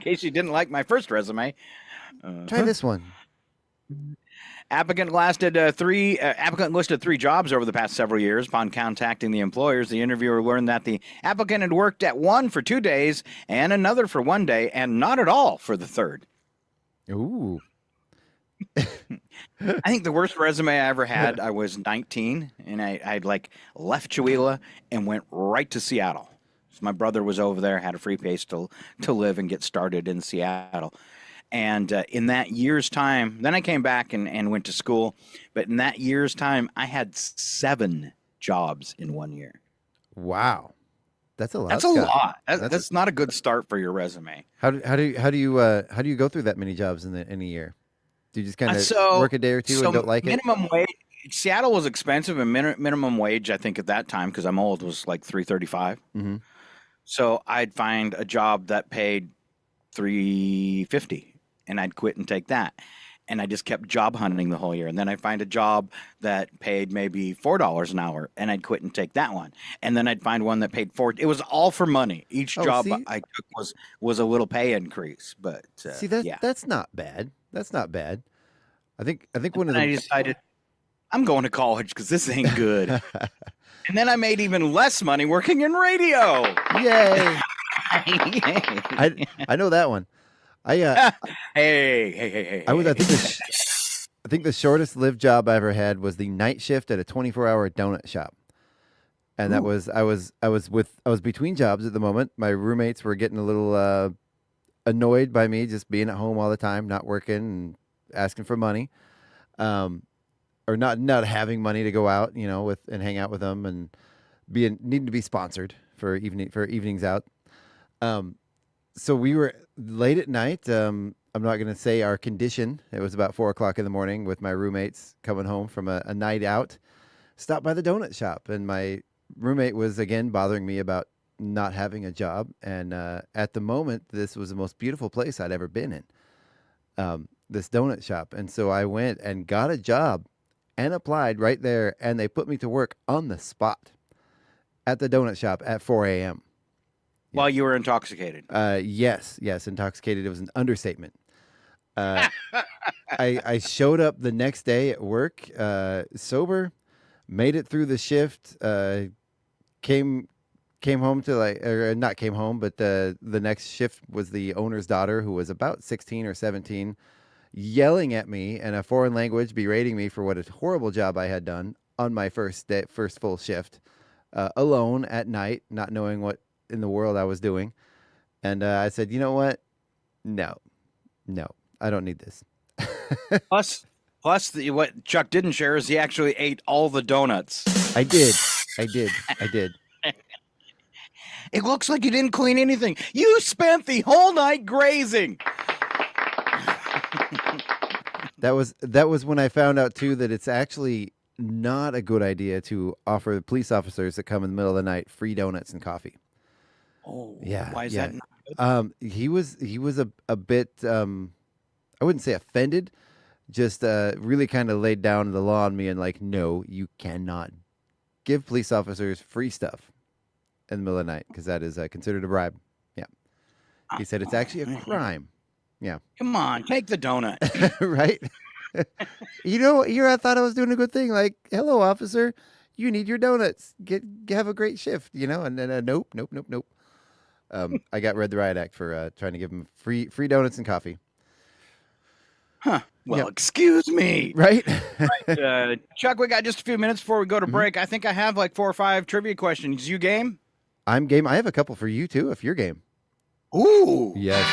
case you didn't like my first resume. Try this one. Applicant listed 3 jobs over the past several years. Upon contacting the employers, the interviewer learned that the applicant had worked at one for 2 days and another for 1 day and not at all for the third. Ooh. I think the worst resume I ever had, I was 19, and I'd left Chihuahua and went right to Seattle. So my brother was over there, had a free place to live and get started in Seattle. And in that year's time, then I came back and went to school. But in that year's time, I had 7 jobs in 1 year. Wow, that's a lot. That's a lot. That's not a good start for your resume. How do you go through that many jobs in a year? Do you just kind of work a day or two and don't like it? Minimum wage. Seattle was expensive, and minimum wage, I think, at that time, because I'm old, was like $3.35. Mm-hmm. So I'd find a job that paid $3.50. And I'd quit and take that. And I just kept job hunting the whole year. And then I'd find a job that paid maybe $4 an hour, and I'd quit and take that one. And then I'd find one that paid $4. It was all for money. Each job I took was a little pay increase. But that's not bad. That's not bad. I think one of the. I decided I'm going to college because this ain't good. And then I made even less money working in radio. Yay! I know that one. Hey. I think the shortest lived job I ever had was the night shift at a 24-hour donut shop. And that was I was between jobs at the moment. My roommates were getting a little annoyed by me just being at home all the time, not working and asking for money. Or not having money to go out, and hang out with them and needing to be sponsored for evenings out. So we were late at night. I'm not going to say our condition. It was about 4:00 in the morning with my roommates coming home from a night out. Stopped by the donut shop, and my roommate was again bothering me about not having a job. And at the moment, this was the most beautiful place I'd ever been in, this donut shop. And so I went and got a job and applied right there, and they put me to work on the spot. at the donut shop at 4 a.m. While you were intoxicated. Yes, intoxicated. It was an understatement. I showed up the next day at work, sober, made it through the shift, came home to or not came home, but the next shift was the owner's daughter, who was about 16 or 17, yelling at me in a foreign language, berating me for what a horrible job I had done on my first full shift, alone at night, not knowing what in the world I was doing. And I said, you know what? No, I don't need this. Plus, what Chuck didn't share is he actually ate all the donuts. I did. It looks like you didn't clean anything. You spent the whole night grazing. That was when I found out too that it's actually not a good idea to offer police officers that come in the middle of the night free donuts and coffee. Oh, yeah. Why is that not good? He was a bit I wouldn't say offended, just really kind of laid down the law on me and like, no, you cannot give police officers free stuff in the middle of the night because that is considered a bribe. Yeah. He said it's actually a crime. Yeah. Come on, take the donut. Right? I thought I was doing a good thing. Like, hello, officer, you need your donuts. Have a great shift, and then nope. I got read the riot act for trying to give him free donuts and coffee. Huh. Well, excuse me. Right? Right. Chuck, we got just a few minutes before we go to break. I think I have like 4 or 5 trivia questions. You game? I'm game. I have a couple for you too, if you're game. Ooh. Yes.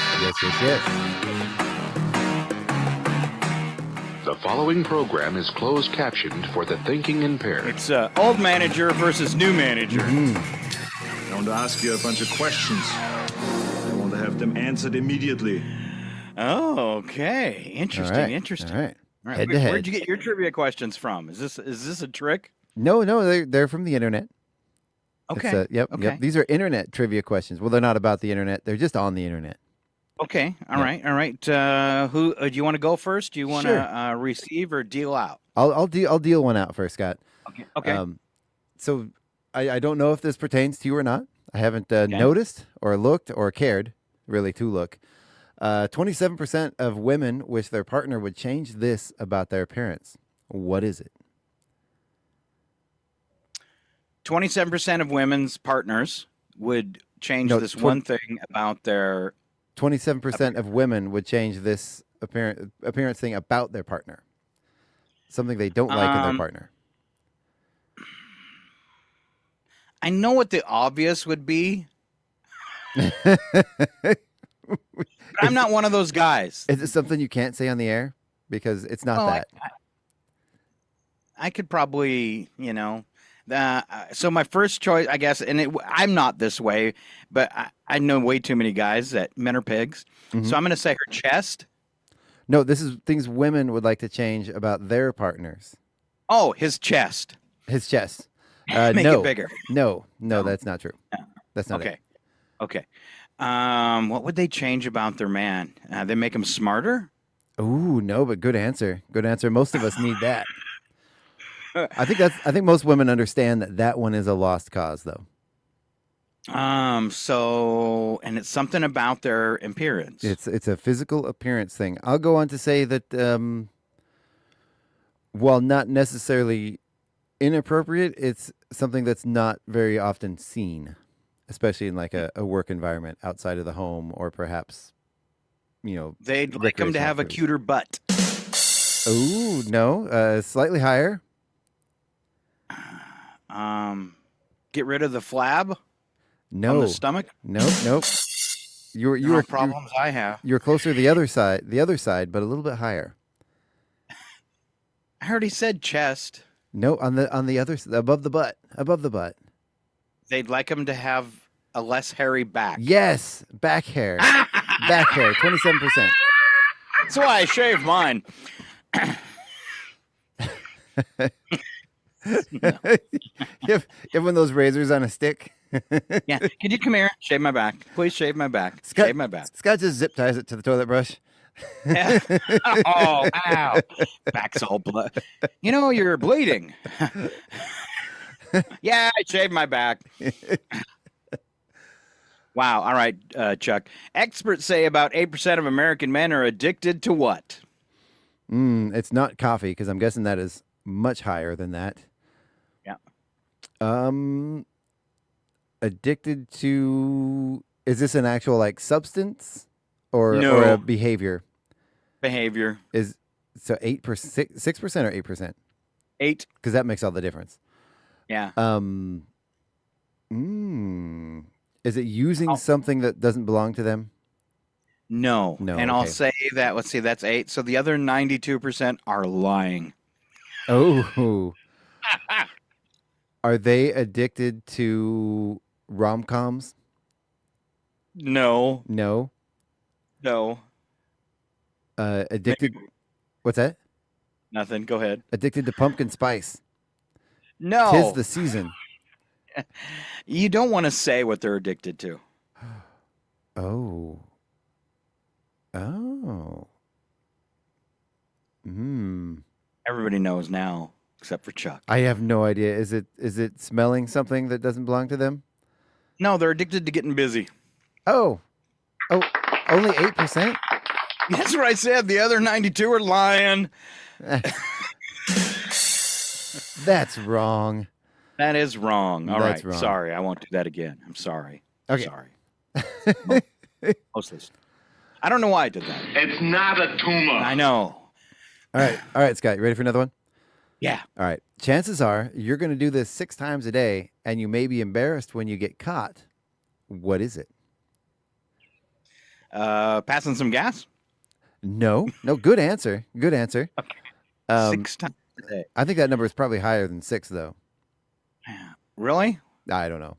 The following program is closed captioned for the thinking impaired. It's old manager versus new manager. I want to ask you a bunch of questions. I want to have them answered immediately. Oh, okay. Interesting. All right. Interesting. All right. Head to head. Where'd you get your trivia questions from? Is this a trick? No, they're from the internet. Okay. Yep. These are internet trivia questions. Well, they're not about the internet. They're just on the internet. Okay. All right. Who do you want to go first? Do you want to receive or deal out? I'll deal one out first, Scott. Okay. So I don't know if this pertains to you or not. I haven't noticed or looked or cared really to look. 27% of women wish their partner would change this about their appearance. What is it? 27% of women's partners would change this one thing about their... 27% of women would change this appearance thing about their partner. Something they don't like in their partner. I know what the obvious would be. I'm not one of those guys. Is it something you can't say on the air? Because it's not that. I could probably, so my first choice, I guess, and I'm not this way, but I know way too many guys that men are pigs. Mm-hmm. So I'm going to say her chest. No, this is things women would like to change about their partners. Oh, his chest. His chest. Make it bigger. No, that's not true. No. That's not it. Okay. What would they change about their man? They make him smarter? Ooh, no, but good answer. Good answer. Most of us need that. I think most women understand that one is a lost cause, though. So, and it's something about their appearance. It's a physical appearance thing. I'll go on to say that, while not necessarily inappropriate, it's something that's not very often seen, especially in like a work environment outside of the home, or perhaps, they'd like them to have a cuter butt. Ooh, no, slightly higher. Get rid of the flab. No, on the stomach. Nope. You are problems I have. You're closer to the other side, but a little bit higher. I already said chest. No, on the other side, above the butt. They'd like them to have a less hairy back. Yes, back hair. Back hair, 27%. That's why I shaved mine. You have one of those razors on a stick. Yeah. Can you come here? Shave my back. Please shave my back. Shave my back. Scott just zip ties it to the toilet brush. Yeah. Oh, ow. Back's all blood. You're bleeding. Yeah, I shaved my back. Wow. All right, Chuck. Experts say about 8% of American men are addicted to what? It's not coffee because I'm guessing that is much higher than that. Yeah. Addicted to, is this an actual like substance or No. a behavior? Behavior. Is so 8%, 6% or 8%? 8. Because that makes all the difference. Yeah. Is it using something that doesn't belong to them? No. No, And I'll okay. say that, let's see, that's 8. So the other 92% are lying. Oh. Are they addicted to rom-coms? No. No. No. Addicted. What's that? Nothing. Go ahead. Addicted to pumpkin spice. No. 'Tis the season. You don't want to say what they're addicted to. Oh. Everybody knows now, except for Chuck. I have no idea. Is it smelling something that doesn't belong to them? No, they're addicted to getting busy. Oh, only 8%? That's what I said. The other 92 are lying. That's wrong. That is wrong. All That's right. wrong. Sorry. I won't do that again. I'm sorry. Okay. Sorry. Mostly. I don't know why I did that. It's not a tumor. I know. All right, Scott, you ready for another one? Yeah. All right. Chances are you're going to do this 6 times a day, and you may be embarrassed when you get caught. What is it? Passing some gas? No. Good answer. Good answer. Okay. 6 times a day. I think that number is probably higher than 6, though. Really? I don't know.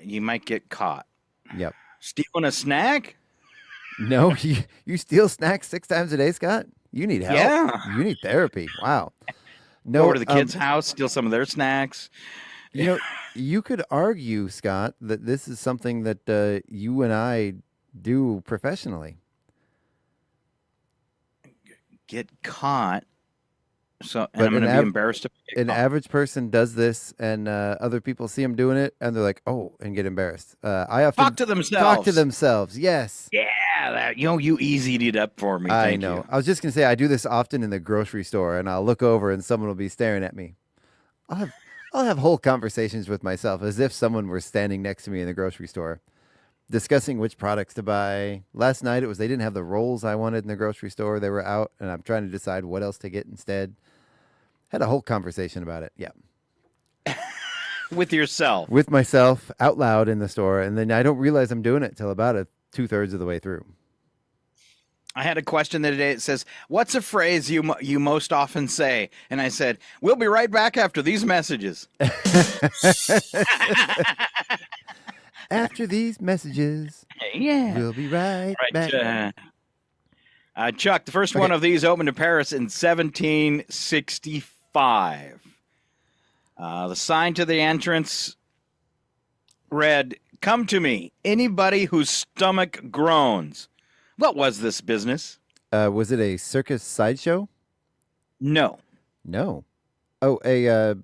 You might get caught. Yep. Stealing a snack? No, you steal snacks 6 times a day, Scott? You need help. Yeah. You need therapy. Wow. No, Go over to the kids' house, steal some of their snacks. You know, you could argue, Scott, that this is something that you and I do professionally. Get caught. So, But and I'm going to be an embarrassed if I get An caught. average person does this, and other people see them doing it, and they're like, "Oh," and get embarrassed. I often Talk to themselves. Talk to themselves. Yes. Yeah, that, you easied it up for me. I Thank know. you. I was just gonna say I do this often in the grocery store, and I'll look over, and someone will be staring at me. I'll have whole conversations with myself as if someone were standing next to me in the grocery store, discussing which products to buy. Last night it was they didn't have the rolls I wanted in the grocery store. They were out, and I'm trying to decide what else to get instead. Had a whole conversation about it. Yeah. With yourself. With myself out loud in the store, and then I don't realize I'm doing it till about 2/3 of the way through. I had a question the other day. It says, "What's a phrase you most often say?" And I said, "We'll be right back after these messages." After these messages, Yeah. we'll be right back. Chuck, the first one of these opened in Paris in 1765. The sign to the entrance read, "Come to me, anybody whose stomach groans." What was this business? Was it a circus sideshow? No. No. Oh, a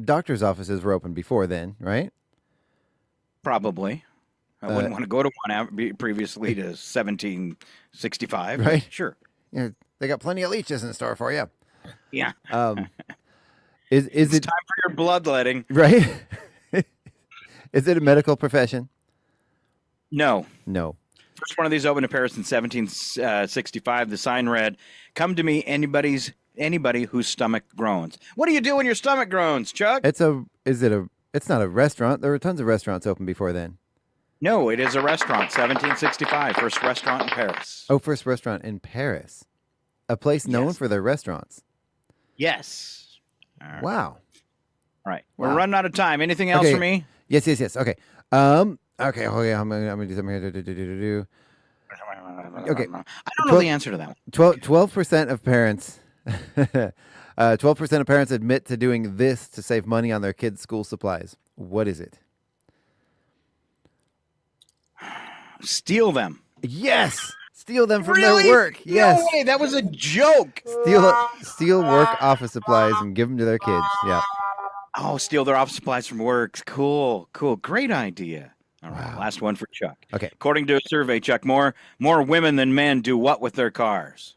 doctor's offices were open before then, right? Probably. I wouldn't want to go to one previously to 1765. Right. Sure. Yeah, they got plenty of leeches in the store for you. Yeah. Is it's it time for your bloodletting? right? Is it a medical profession? No. No. First one of these opened in Paris in 1765. The sign read, "Come to me, anybody whose stomach groans." What do you do when your stomach groans, Chuck? It's not a restaurant. There were tons of restaurants open before then. No, it is a restaurant. 1765, first restaurant in Paris. Oh, first restaurant in Paris. A place known Yes. for their restaurants. Yes. All right. Wow. All right. Wow. We're running out of time. Anything else Okay. for me? Yes. Okay. Okay. I'm gonna do something here. Okay. I don't know the answer to that one. 12% of parents. 12% of parents admit to doing this to save money on their kids' school supplies. What is it? Steal them. Yes. Steal them from Really? their work. Yes. No way. That was a joke. Steal work office supplies and give them to their kids. Yeah. Oh, steal their office supplies from work. Cool. Great idea. All right, last one for Chuck. Okay. According to a survey, Chuck, more women than men do what with their cars?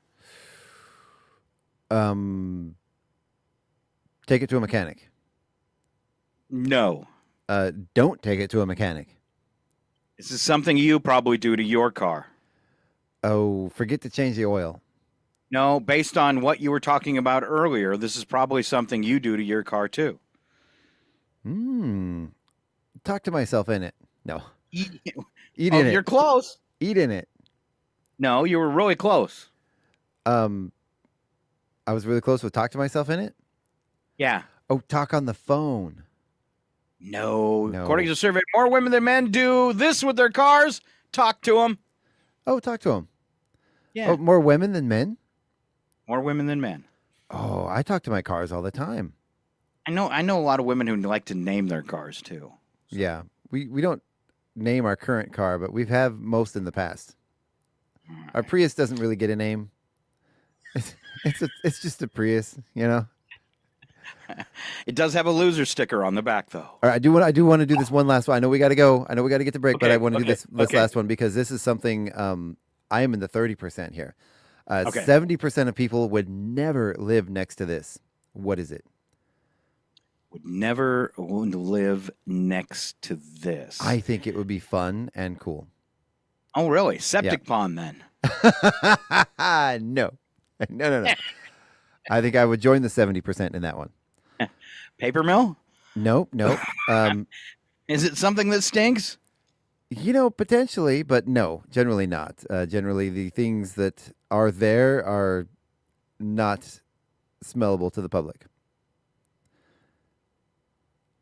Take it to a mechanic. No. Don't take it to a mechanic. This is something you probably do to your car. Oh, forget to change the oil. No, based on what you were talking about earlier, this is probably something you do to your car too. Talk to myself in it. No. Eat in it. You're close. Eat in it. No, you were really close. I was really close with talk to myself in it. Yeah. Oh, talk on the phone. No. According to a survey, more women than men do this with their cars. Talk to them. Oh, talk to them. Yeah. Oh, more women than men? More women than men. Oh, I talk to my cars all the time. I know a lot of women who like to name their cars too. So. Yeah. We don't name our current car, but we've had most in the past. Right. Our Prius doesn't really get a name. It's just a Prius, you know. It does have a loser sticker on the back, though. All right, I do want to do this one last one. I know we got to go. I know we got to get to break, but I want to do this last one because this is something. I am in the 30% here. 70% of people would never live next to this. What is it? Would never live next to this. I think it would be fun and cool. Oh, really? Septic pond, then? No. I think I would join the 70% in that one. Paper mill? Nope. Is it something that stinks? You know, potentially, but no, generally not. Generally, the things that are there are not smellable to the public.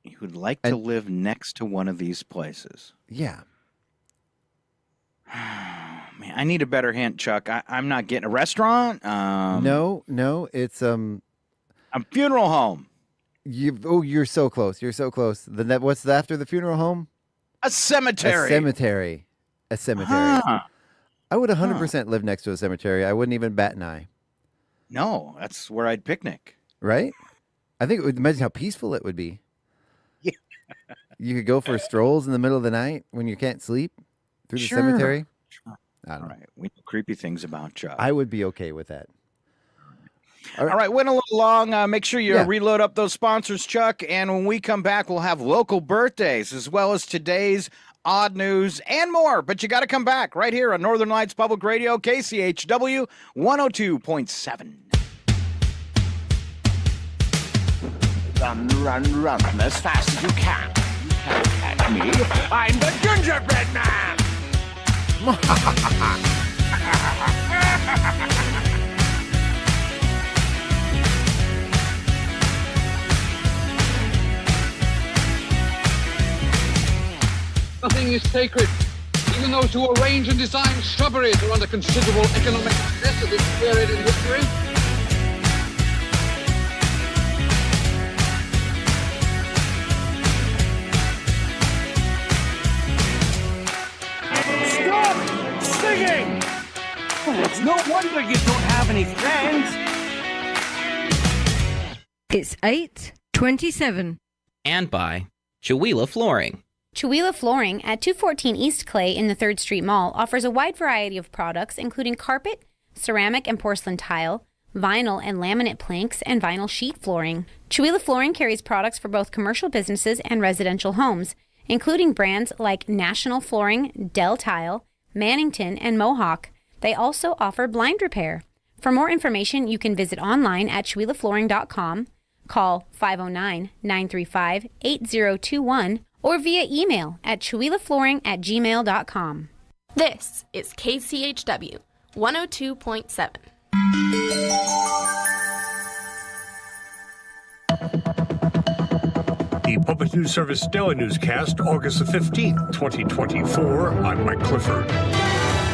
You would like to live next to one of these places. Yeah. Man, I need a better hint, Chuck. I'm not getting a restaurant. No, it's a funeral home. You're so close. You're so close. What's after the funeral home? A cemetery. A cemetery. Huh. I would 100% live next to a cemetery. I wouldn't even bat an eye. No, that's where I'd picnic. Right? I think imagine how peaceful it would be. Yeah. You could go for strolls in the middle of the night when you can't sleep through the cemetery. Sure. All right. We know creepy things about Chuck. I would be okay with that. All right, went a little long. Make sure you reload up those sponsors, Chuck. And when we come back, we'll have local birthdays as well as today's odd news and more. But you got to come back right here on Northern Lights Public Radio, KCHW 102.7. Run as fast as you can. You can't catch me. I'm the gingerbread man. Nothing is sacred. Even those who arrange and design shrubberies are under considerable economic stress at this period in history. Stop singing! Well, it's no wonder you don't have any friends. It's 8:27. And by Chihuahua Flooring. Chihuahua Flooring at 214 East Clay in the 3rd Street Mall offers a wide variety of products including carpet, ceramic and porcelain tile, vinyl and laminate planks, and vinyl sheet flooring. Chihuahua Flooring carries products for both commercial businesses and residential homes, including brands like National Flooring, Dell Tile, Mannington, and Mohawk. They also offer blind repair. For more information, you can visit online at chihuahuaflooring.com, call 509-935-8021, or via email at chihuahuaflooring@gmail.com. This is KCHW 102.7. The Public News Service Daily Newscast, August the 15th, 2024. I'm Mike Clifford.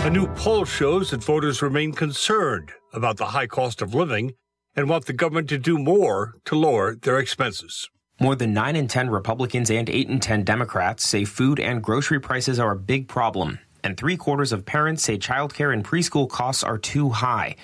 A new poll shows that voters remain concerned about the high cost of living and want the government to do more to lower their expenses. More than 9 in 10 Republicans and 8 in 10 Democrats say food and grocery prices are a big problem. and 3/4 of parents say childcare and preschool costs are too high.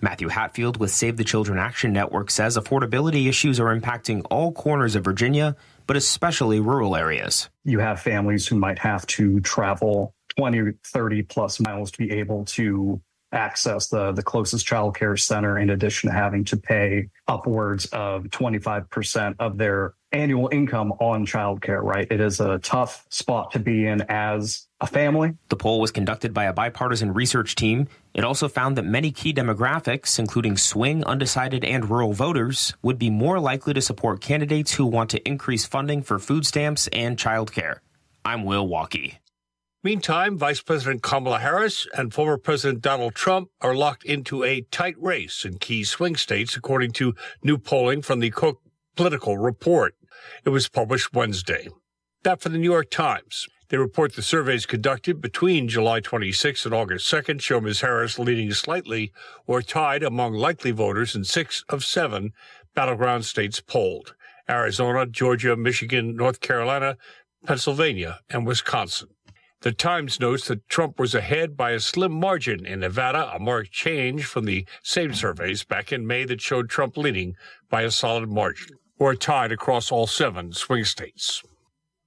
Matthew Hatfield with Save the Children Action Network says affordability issues are impacting all corners of Virginia, but especially rural areas. You have families who might have to travel 20, 30 plus miles to be able to access the closest child care center, in addition to having to pay upwards of 25% of their annual income on child care, right? It is a tough spot to be in as a family. The poll was conducted by a bipartisan research team. It also found that many key demographics, including swing, undecided, and rural voters, would be more likely to support candidates who want to increase funding for food stamps and child care. I'm Will Walkie. Meantime, Vice President Kamala Harris and former President Donald Trump are locked into a tight race in key swing states, according to new polling from the Cook Political Report. It was published Wednesday. That for the New York Times. They report the surveys conducted between July 26 and August 2nd show Ms. Harris leading slightly or tied among likely voters in 6 of 7 battleground states polled: Arizona, Georgia, Michigan, North Carolina, Pennsylvania, and Wisconsin. The Times notes that Trump was ahead by a slim margin in Nevada, a marked change from the same surveys back in May that showed Trump leading by a solid margin, or tied across all 7 swing states.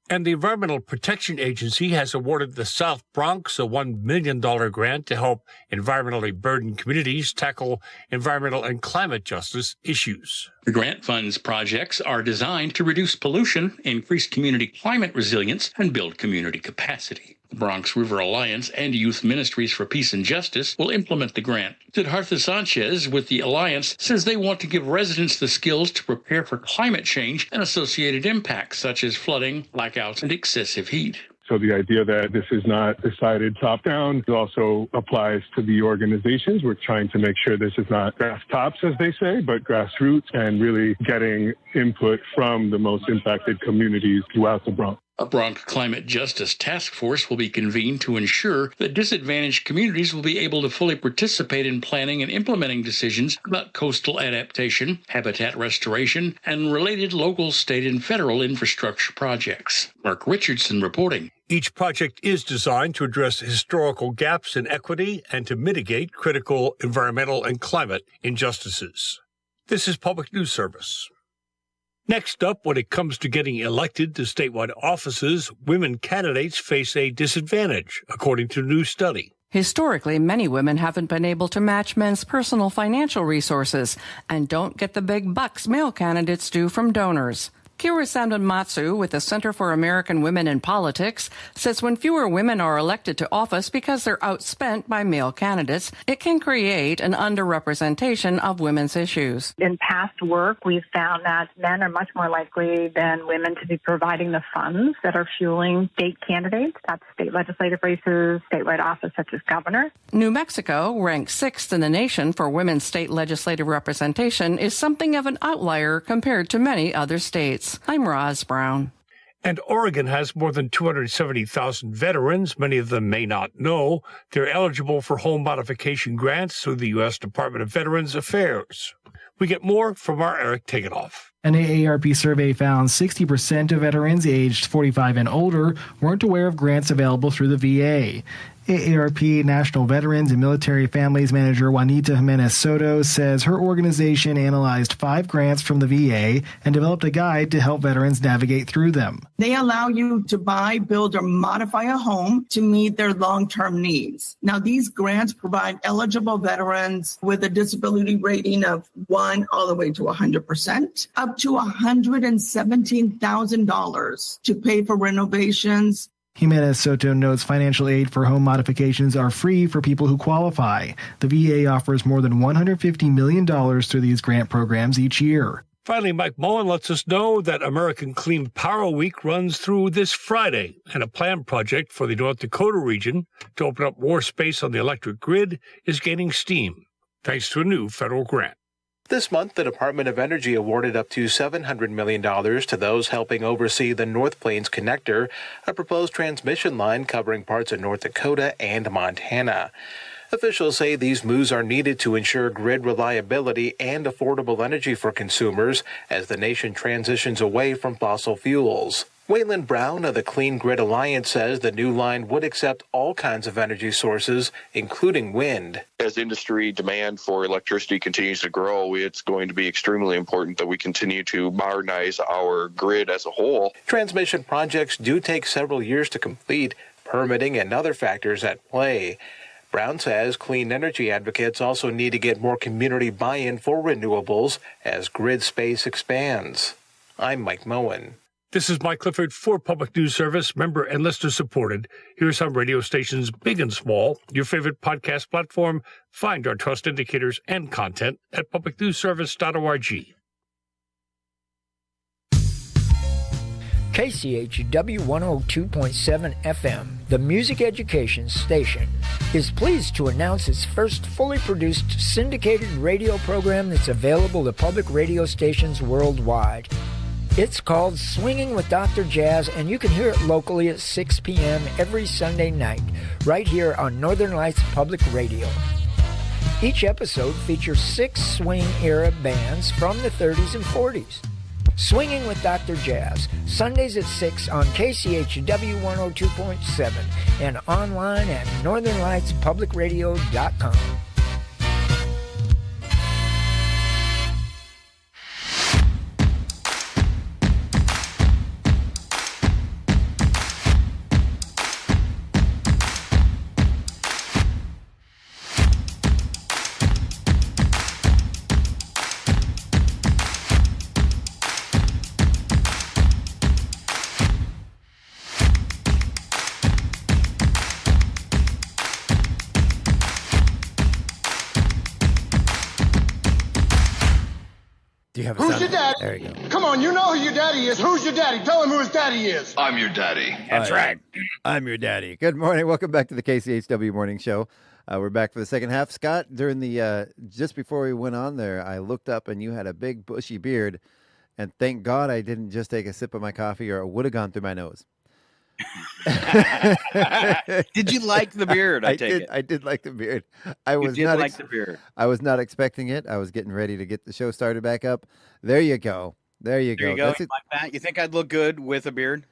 And the Environmental Protection Agency has awarded the South Bronx a $1 million grant to help environmentally burdened communities tackle environmental and climate justice issues. The grant funds projects are designed to reduce pollution, increase community climate resilience, and build community capacity. The Bronx River Alliance and Youth Ministries for Peace and Justice will implement the grant. Siddhartha Sanchez with the Alliance says they want to give residents the skills to prepare for climate change and associated impacts such as flooding, blackouts, and excessive heat. So the idea that this is not decided top-down also applies to the organizations. We're trying to make sure this is not grass tops, as they say, but grassroots, and really getting input from the most impacted communities throughout the Bronx. A Bronx Climate Justice Task Force will be convened to ensure that disadvantaged communities will be able to fully participate in planning and implementing decisions about coastal adaptation, habitat restoration, and related local, state, and federal infrastructure projects. Mark Richardson reporting. Each project is designed to address historical gaps in equity and to mitigate critical environmental and climate injustices. This is Public News Service. Next up, when it comes to getting elected to statewide offices, women candidates face a disadvantage, according to a new study. Historically, many women haven't been able to match men's personal financial resources and don't get the big bucks male candidates do from donors. Kira Sandan-Matsu with the Center for American Women in Politics says when fewer women are elected to office because they're outspent by male candidates, it can create an underrepresentation of women's issues. In past work, we've found that men are much more likely than women to be providing the funds that are fueling state candidates. That's state legislative races, statewide office such as governor. New Mexico, ranked 6th in the nation for women's state legislative representation, is something of an outlier compared to many other states. I'm Roz Brown. And Oregon has more than 270,000 veterans. Many of them may not know they're eligible for home modification grants through the U.S. Department of Veterans Affairs. We get more from our Eric Takeoff. An AARP survey found 60% of veterans aged 45 and older weren't aware of grants available through the VA. AARP National Veterans and Military Families Manager Juanita Jimenez Soto says her organization analyzed 5 grants from the VA and developed a guide to help veterans navigate through them. They allow you to buy, build, or modify a home to meet their long-term needs. Now, these grants provide eligible veterans with a disability rating of 1 all the way to 100%, up to $117,000 to pay for renovations. Jimenez Soto notes financial aid for home modifications are free for people who qualify. The VA offers more than $150 million through these grant programs each year. Finally, Mike Mullen lets us know that American Clean Power Week runs through this Friday, and a planned project for the North Dakota region to open up more space on the electric grid is gaining steam, thanks to a new federal grant. This month, the Department of Energy awarded up to $700 million to those helping oversee the North Plains Connector, a proposed transmission line covering parts of North Dakota and Montana. Officials say these moves are needed to ensure grid reliability and affordable energy for consumers as the nation transitions away from fossil fuels. Waylon Brown of the Clean Grid Alliance says the new line would accept all kinds of energy sources, including wind. As industry demand for electricity continues to grow, it's going to be extremely important that we continue to modernize our grid as a whole. Transmission projects do take several years to complete, permitting and other factors at play. Brown says clean energy advocates also need to get more community buy-in for renewables as grid space expands. I'm Mike Moen. This is Mike Clifford for Public News Service, member and listener supported. Here's some radio stations, big and small, your favorite podcast platform. Find our trust indicators and content at publicnewsservice.org. KCHW 102.7 FM, the music education station, is pleased to announce its first fully produced syndicated radio program that's available to public radio stations worldwide. It's called Swinging with Dr. Jazz, and you can hear it locally at 6 p.m. every Sunday night, right here on Northern Lights Public Radio. Each episode features 6 swing-era bands from the 30s and 40s. Swinging with Dr. Jazz, Sundays at 6 on KCHW 102.7 and online at northernlightspublicradio.com. Who's your daddy? There you go. Come on, you know who your daddy is. Who's your daddy? Tell him who his daddy is. I'm your daddy. That's right. I'm your daddy. Good morning. Welcome back to the KCHW Morning Show. We're back for the second half. Scott, during the just before we went on there, I looked up and you had a big bushy beard, and thank God I didn't just take a sip of my coffee, or it would have gone through my nose. Did you like the beard? I take it. I did like the beard. I was did not like the beard. I was not expecting it. I was getting ready to get the show started back up. There you go. There you There go. you go. That's You like that? You think I'd look good with a beard?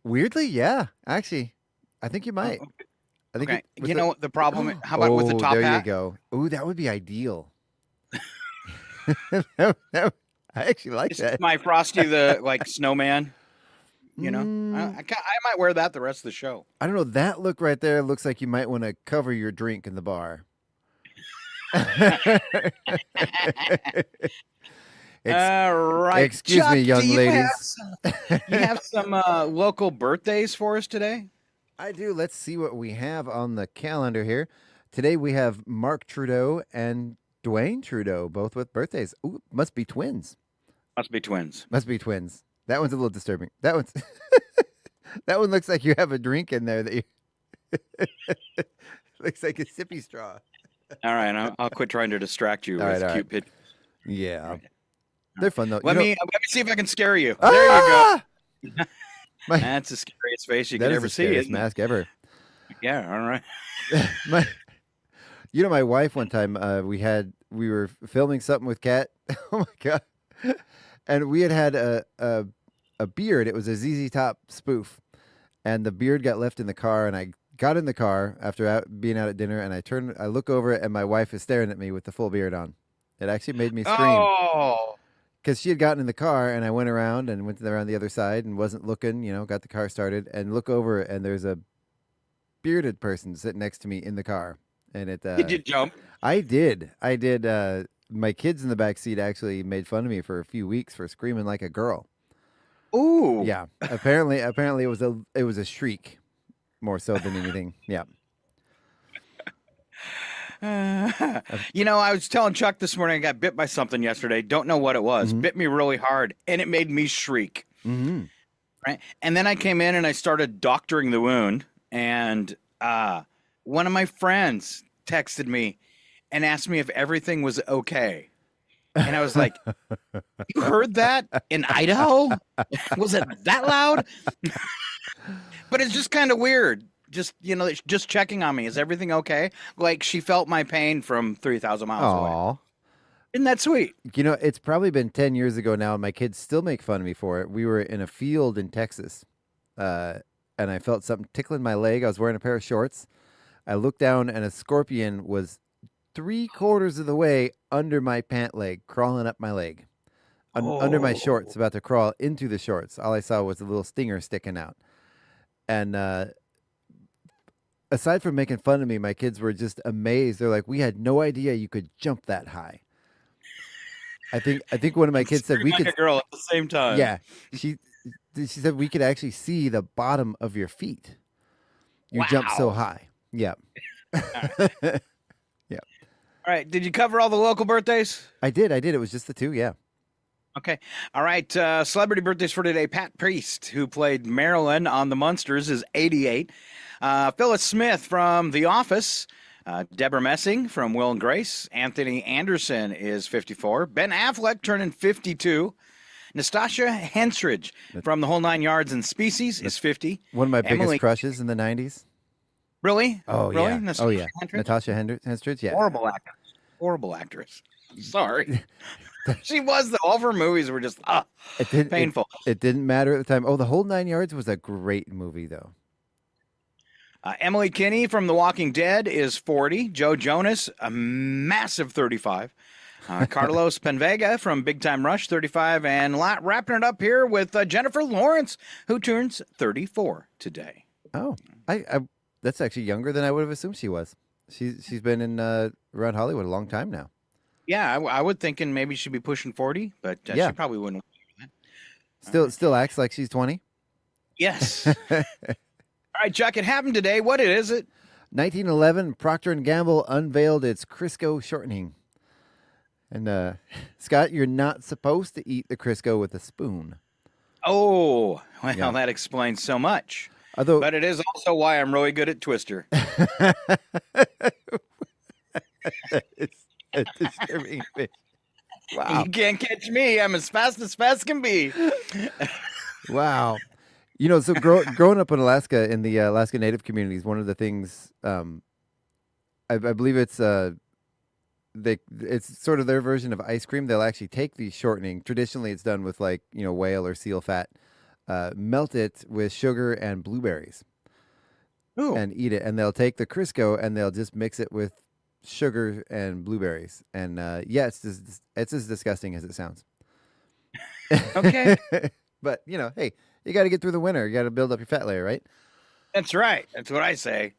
Weirdly, yeah. Actually, I think you might. I think Okay. You know what the problem? How about with the top there hat? you go. Ooh, that would be ideal. I actually like This that. is my Frosty the snowman. You know, I might wear that the rest of the show. I don't know. That look right there looks like you might want to cover your drink in the bar. All right. Excuse Chuck, me, young do you ladies. you have some local birthdays for us today? I do. Let's see what we have on the calendar here. Today we have Mark Trudeau and Dwayne Trudeau, both with birthdays. Ooh, must be twins. Must be twins. Must be twins. That one's a little disturbing. That one's that one looks like you have a drink in there that you looks like a sippy straw. All right, I'll quit trying to distract you All with right, cute pictures. Yeah. They're fun though. Let You know- me see if I can scare you. Ah! There you go. That's the scariest face you That could is ever the see. scariest Isn't it? mask ever. Yeah. All right. My wife one time we were filming something with Kat. Oh my god! And we had a beard. It was a ZZ Top spoof, and the beard got left in the car. And I got in the car after being out at dinner, and I look over, and my wife is staring at me with the full beard on. It actually made me scream. Oh. Because she had gotten in the car, and I went around the other side and wasn't looking, got the car started, and look over, and there's a bearded person sitting next to me in the car. And it Did you jump? I did. My kids in the back seat actually made fun of me for a few weeks for screaming like a girl. Ooh. Yeah. Apparently it was a shriek more so than anything. Yeah. I was telling Chuck this morning I got bit by something yesterday. Don't know what it was. Mm-hmm. Bit me really hard, and it made me shriek. Mm-hmm. Right. And then I came in and I started doctoring the wound, and one of my friends texted me and asked me if everything was okay. And I was like, you heard that in Idaho? Was it that loud? But it's just kind of weird. Just, just checking on me. Is everything okay? Like she felt my pain from 3,000 miles away. Isn't that sweet? You know, it's probably been 10 years ago now, and my kids still make fun of me for it. We were in a field in Texas, and I felt something tickling my leg. I was wearing a pair of shorts. I looked down, and a scorpion was 3/4 of the way under my pant leg, crawling up my leg, under my shorts, about to crawl into the shorts. All I saw was a little stinger sticking out. And aside from making fun of me, my kids were just amazed. They're like, "We had no idea you could jump that high." I think one of my kids said we like could. a girl at the same time. Yeah, she said we could actually see the bottom of your feet. You jump so Wow. high. Yeah. Yeah. All right. Did you cover all the local birthdays? I did. It was just the two. Yeah. Okay. All right. Celebrity birthdays for today. Pat Priest, who played Marilyn on The Munsters, is 88. Phyllis Smith from The Office. Deborah Messing from Will and Grace. Anthony Anderson is 54. Ben Affleck turning 52. Nastasia Henstridge from The Whole Nine Yards and Species is 50. One of my Emily- biggest crushes in the 90s. Really? Oh, really? yeah. Nastasia Henstridge? Natasha Henstridge, yeah. Horrible actress. Horrible actress. Sorry. She was, though. All of her movies were just painful. It didn't matter at the time. Oh, The Whole Nine Yards was a great movie, though. Emily Kinney from The Walking Dead is 40. Joe Jonas, a massive 35. Carlos Penvega from Big Time Rush, 35. And wrapping it up here with Jennifer Lawrence, who turns 34 today. Oh, I that's actually younger than I would have assumed she was. She's been in around Hollywood a long time now. Yeah, I would thinking maybe she'd be pushing 40, but Yeah. she probably wouldn't. Still acts like she's 20. Yes. All right, Chuck, it happened today. What is it? 1911, Procter & Gamble unveiled its Crisco shortening. And Scott, you're not supposed to eat the Crisco with a spoon. Oh, well, Yeah. that explains so much. Although, But it is also why I'm really good at Twister. it's a disturbing fish. Wow. You can't catch me. I'm as fast can be. Wow. You know, so growing up in Alaska, in the Alaska Native communities, one of the things, I believe it's sort of their version of ice cream. They'll actually take the shortening. Traditionally, it's done with whale or seal fat. Melt it with sugar and blueberries, and eat it. And they'll take the Crisco and they'll just mix it with sugar and blueberries. And it's as disgusting as it sounds. Okay. But hey, you got to get through the winter. You got to build up your fat layer, right? That's right. That's what I say.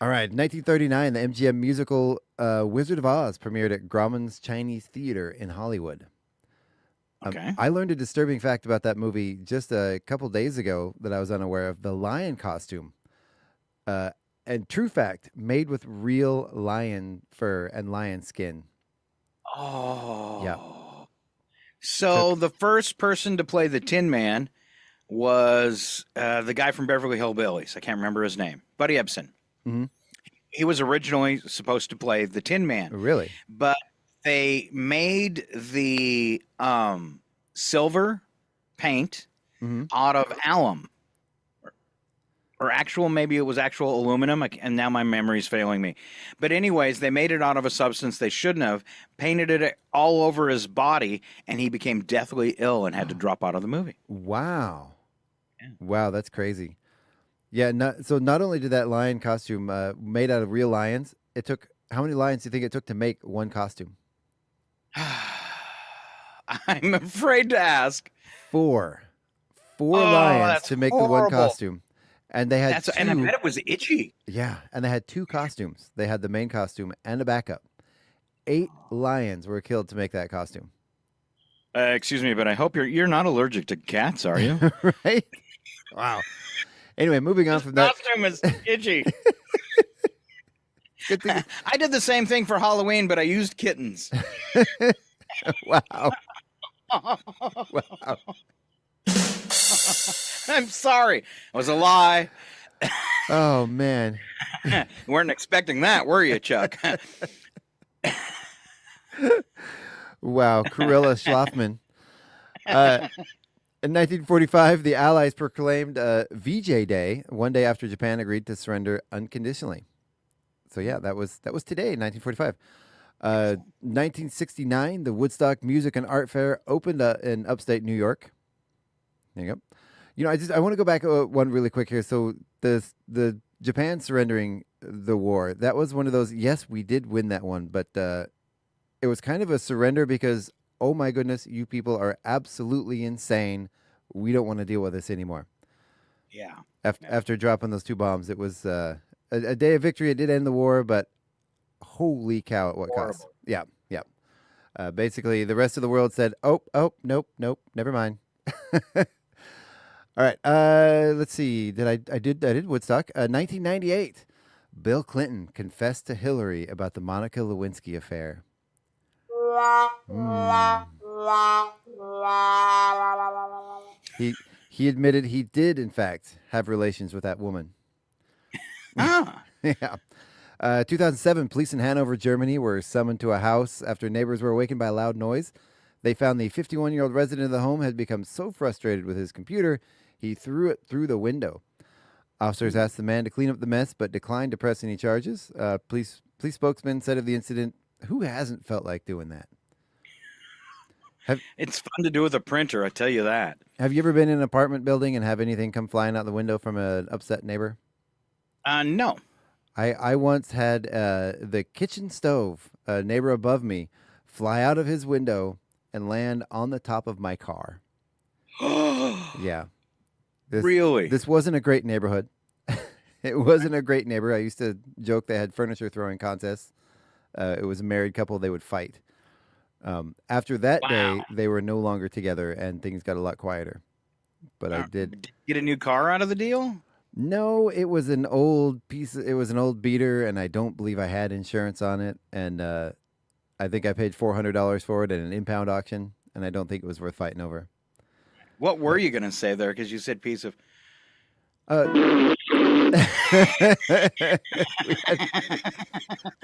All right. 1939, the MGM musical Wizard of Oz premiered at Grauman's Chinese Theater in Hollywood. Okay. I learned a disturbing fact about that movie just a couple days ago that I was unaware of. The lion costume, and true fact, made with real lion fur and lion skin. Oh. Yeah. So the first person to play the Tin Man was the guy from Beverly Hillbillies. I can't remember his name. Buddy Ebsen. Mm-hmm. He was originally supposed to play the Tin Man. Really? But they made the silver paint out of alum. Or actual, maybe it was actual aluminum, and now my memory's failing me. But anyways, they made it out of a substance they shouldn't have, painted it all over his body, and he became deathly ill and had to drop out of the movie. Wow. Yeah. Wow, that's crazy. Yeah, so not only did that lion costume made out of real lions, it took, how many lions do you think it took to make one costume? I'm afraid to ask. 4 lions to make the one horrible. costume. And they had And I bet it was itchy. Yeah, and they had 2 costumes. They had the main costume and a backup. 8 lions were killed to make that costume. Excuse me, but I hope you're not allergic to cats, are you? Right? Wow. Anyway, moving on from that. Costume is itchy. I did the same thing for Halloween, but I used kittens. Wow. Wow. I'm sorry. It was a lie. Oh, man. You weren't expecting that, were you, Chuck? Wow. Kurilla Schlafman. In 1945, the Allies proclaimed VJ Day, one day after Japan agreed to surrender unconditionally. So, yeah, that was today, in 1945. 1969, the Woodstock Music and Art Fair opened in upstate New York. There you go. I want to go back one really quick here. So the Japan surrendering the war, that was one of those. Yes, we did win that one, but it was kind of a surrender because, oh my goodness, you people are absolutely insane. We don't want to deal with this anymore. Yeah. After dropping those 2 bombs, it was a day of victory. It did end the war, but holy cow, at what cost? Yeah. Basically, the rest of the world said, oh, nope, never mind. All right. Let's see. I did Woodstock. 1998. Bill Clinton confessed to Hillary about the Monica Lewinsky affair. He admitted he did, in fact, have relations with that woman. Yeah. 2007, police in Hanover, Germany were summoned to a house after neighbors were awakened by a loud noise. They found the 51-year-old resident of the home had become so frustrated with his computer, he threw it through the window. Officers asked the man to clean up the mess, but declined to press any charges. Police spokesman said of the incident, "Who hasn't felt like doing that?" It's fun to do with a printer, I tell you that. Have you ever been in an apartment building and have anything come flying out the window from an upset neighbor? No. I once had the kitchen stove, a neighbor above me, fly out of his window and land on the top of my car. Yeah. Really? This wasn't a great neighborhood. It wasn't a great neighbor. I used to joke they had furniture throwing contests. It was a married couple. They would fight. After that day, they were no longer together, and things got a lot quieter. But I did get a new car out of the deal. No, it was an old it was an old beater, and I don't believe I had insurance on it. And I think I paid $400 for it at an impound auction, and I don't think it was worth fighting over. What were you going to say there? Because you said piece of.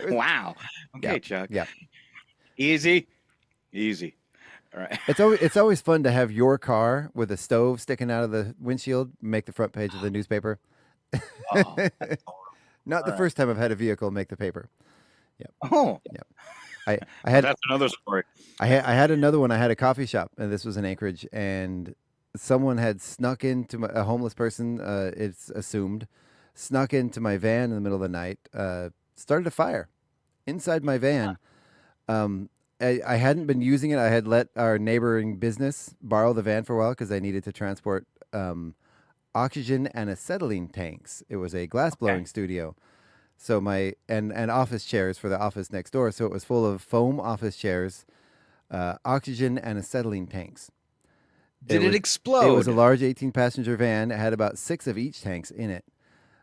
Wow. Okay, Chuck. Yeah. Easy. All right. It's always fun to have your car with a stove sticking out of the windshield make the front page of the newspaper. Not the first time I've had a vehicle make the paper. Yeah. Oh. Yeah. I had that's another story. I had another one. I had a coffee shop, and this was in Anchorage, and someone had snuck into a homeless person. It's assumed snuck into my van in the middle of the night. Started a fire inside my van. I hadn't been using it. I had let our neighboring business borrow the van for a while because I needed to transport oxygen and acetylene tanks. It was a glass blowing studio. So and office chairs for the office next door. So it was full of foam office chairs, oxygen and acetylene tanks. Did it explode? It was a large 18-passenger van. It had about 6 of each tanks in it.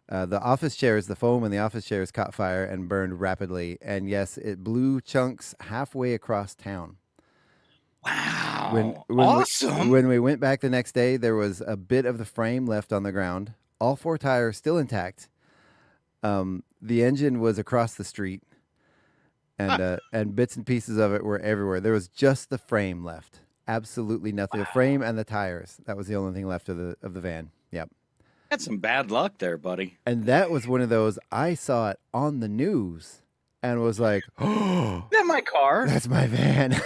The office chairs, the foam in the office chairs caught fire and burned rapidly. And yes, it blew chunks halfway across town. Wow. Awesome. When we went back the next day, there was a bit of the frame left on the ground. All 4 tires still intact. The engine was across the street. And bits and pieces of it were everywhere. There was just the frame left. Absolutely nothing. The frame and the tires. That was the only thing left of the van. Yep. That's some bad luck there, buddy. And that was one of those, I saw it on the news and was like, oh, that's my car. That's my van.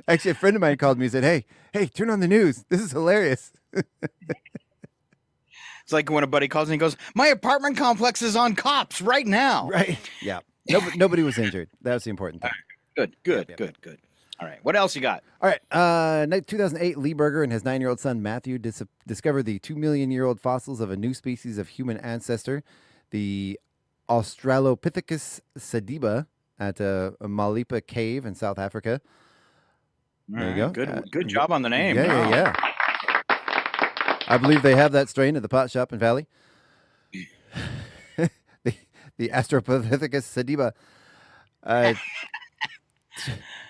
Actually, a friend of mine called me and said, hey, turn on the news. This is hilarious. It's like when a buddy calls and he goes, my apartment complex is on cops right now. Right. Yeah. Nobody was injured. That was the important thing. Good. All right. What else you got? All right. 2008, Lee Berger and his 9-year-old son, Matthew, discovered the 2 million-year-old fossils of a new species of human ancestor, the Australopithecus sediba, at a Malipa cave in South Africa. There you go. Good job on the name. Yeah. I believe they have that strain at the pot shop in Valley. the Australopithecus sediba.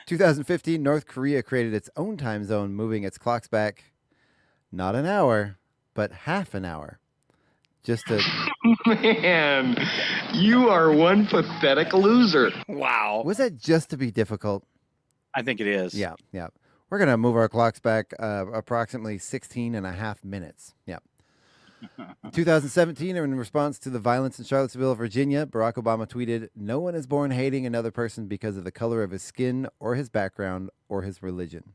2015, North Korea created its own time zone, moving its clocks back not an hour, but half an hour. Just to... Man, you are one pathetic loser. Wow. Was that just to be difficult? I think it is. Yeah. We're going to move our clocks back approximately 16 and a half minutes. Yeah. In 2017, in response to the violence in Charlottesville, Virginia, Barack Obama tweeted, "No one is born hating another person because of the color of his skin or his background or his religion."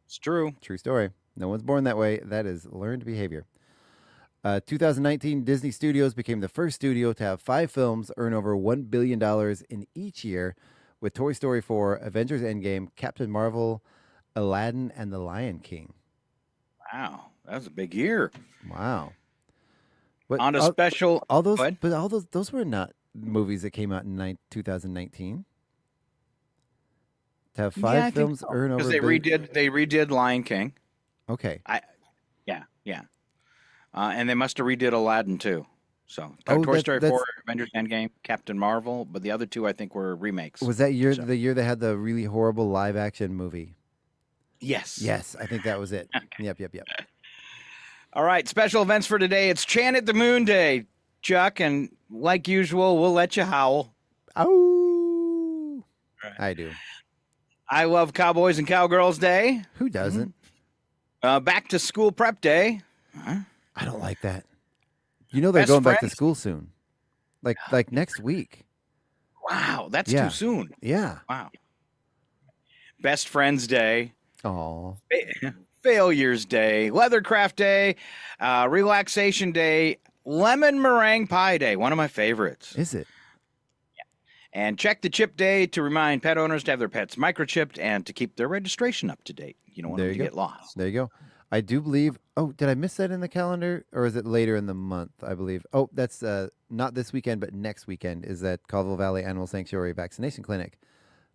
It's true. True story. No one's born that way. That is learned behavior. 2019, Disney Studios became the first studio to have 5 films earn over $1 billion in each year, with Toy Story 4, Avengers Endgame, Captain Marvel, Aladdin, and The Lion King. Wow, that was a big year. Wow. But On a special, all those, go ahead. but all those were not movies that came out in 2019. To have 5 films earn over because they redid Lion King. Okay. Yeah. And they must have redid Aladdin too. So Oh, Toy Story that's- 4, Avengers Endgame, Captain Marvel, but the other 2 I think were remakes. Was that the year they had the really horrible live action movie? Yes. Yes, I think that was it. Yep. All right, special events for today. It's Chant at the Moon Day, Chuck, and like usual, we'll let you howl. Oh, I do. I love Cowboys and Cowgirls Day. Who doesn't? Back to School Prep Day. I don't like that. You know they're Best going back to friends? school soon, like next week. Wow, that's Yeah. too soon. Yeah. Wow. Best Friends Day. Oh. Failures Day, Leathercraft Day, Relaxation Day, Lemon Meringue Pie Day, one of my favorites. Is it? Yeah. And Check the Chip Day to remind pet owners to have their pets microchipped and to keep their registration up to date. You don't want them to get lost. There you go. I do believe. Oh, did I miss that in the calendar, or is it later in the month? I believe. Oh, that's not this weekend, but next weekend is that Colville Valley Animal Sanctuary Vaccination Clinic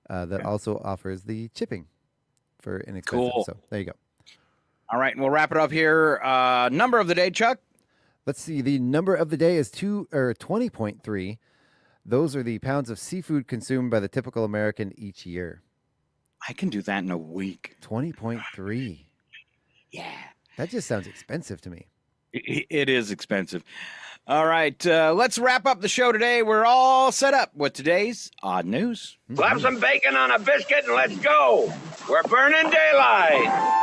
that also offers the chipping for inexpensive. Cool. So there you go. All right, and we'll wrap it up here. Number of the day, Chuck. Let's see. The number of the day is 20.3. Those are the pounds of seafood consumed by the typical American each year. I can do that in a week. 20.3. Yeah. That just sounds expensive to me. It is expensive. All right, let's wrap up the show today. We're all set up with today's odd news. Slap some bacon on a biscuit and let's go. We're burning daylight.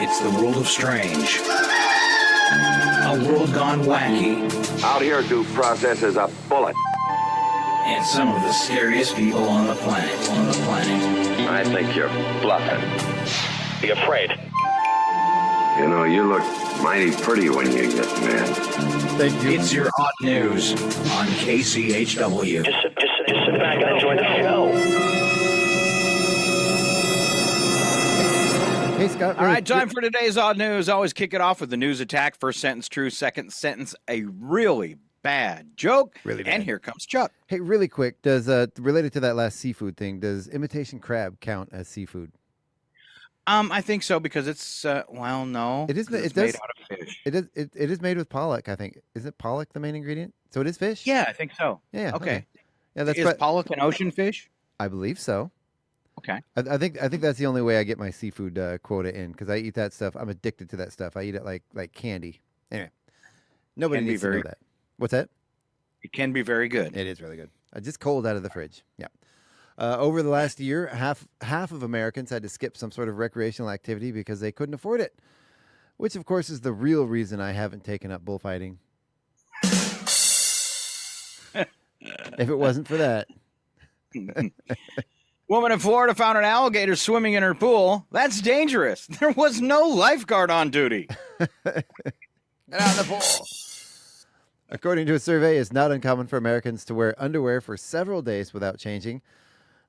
It's the world of strange. A world gone wacky. Out here, due process is a bullet. And some of the scariest people on the planet. I think you're bluffing. Be afraid. You know, you look mighty pretty when you get mad. Thank you. It's your odd news on KCHW. Just sit back and enjoy the show. Hey, Scott. All right, time for today's odd news. Always kick it off with the news attack. First sentence true, second sentence a really bad joke. Really bad. And here comes Chuck. Hey, really quick, does related to that last seafood thing, does imitation crab count as seafood? I think so because it's no. It is. It's It does. made out of fish. It is made with pollock. I think. Is it pollock the main ingredient? So it is fish. Yeah, I think so. Yeah. Okay. Yeah, that's. Is pollock an ocean fish? I believe so. Okay. I think that's the only way I get my seafood quota in because I eat that stuff. I'm addicted to that stuff. I eat it like candy. Anyway, nobody Can be needs to know very- that. What's that? It can be very good. It is really good. Just cold out of the fridge. Yeah. Over the last year, half of Americans had to skip some sort of recreational activity because they couldn't afford it, which, of course, is the real reason I haven't taken up bullfighting. If it wasn't for that. Woman in Florida found an alligator swimming in her pool. That's dangerous. There was no lifeguard on duty. Get out of the pool. According to a survey, it's not uncommon for Americans to wear underwear for several days without changing.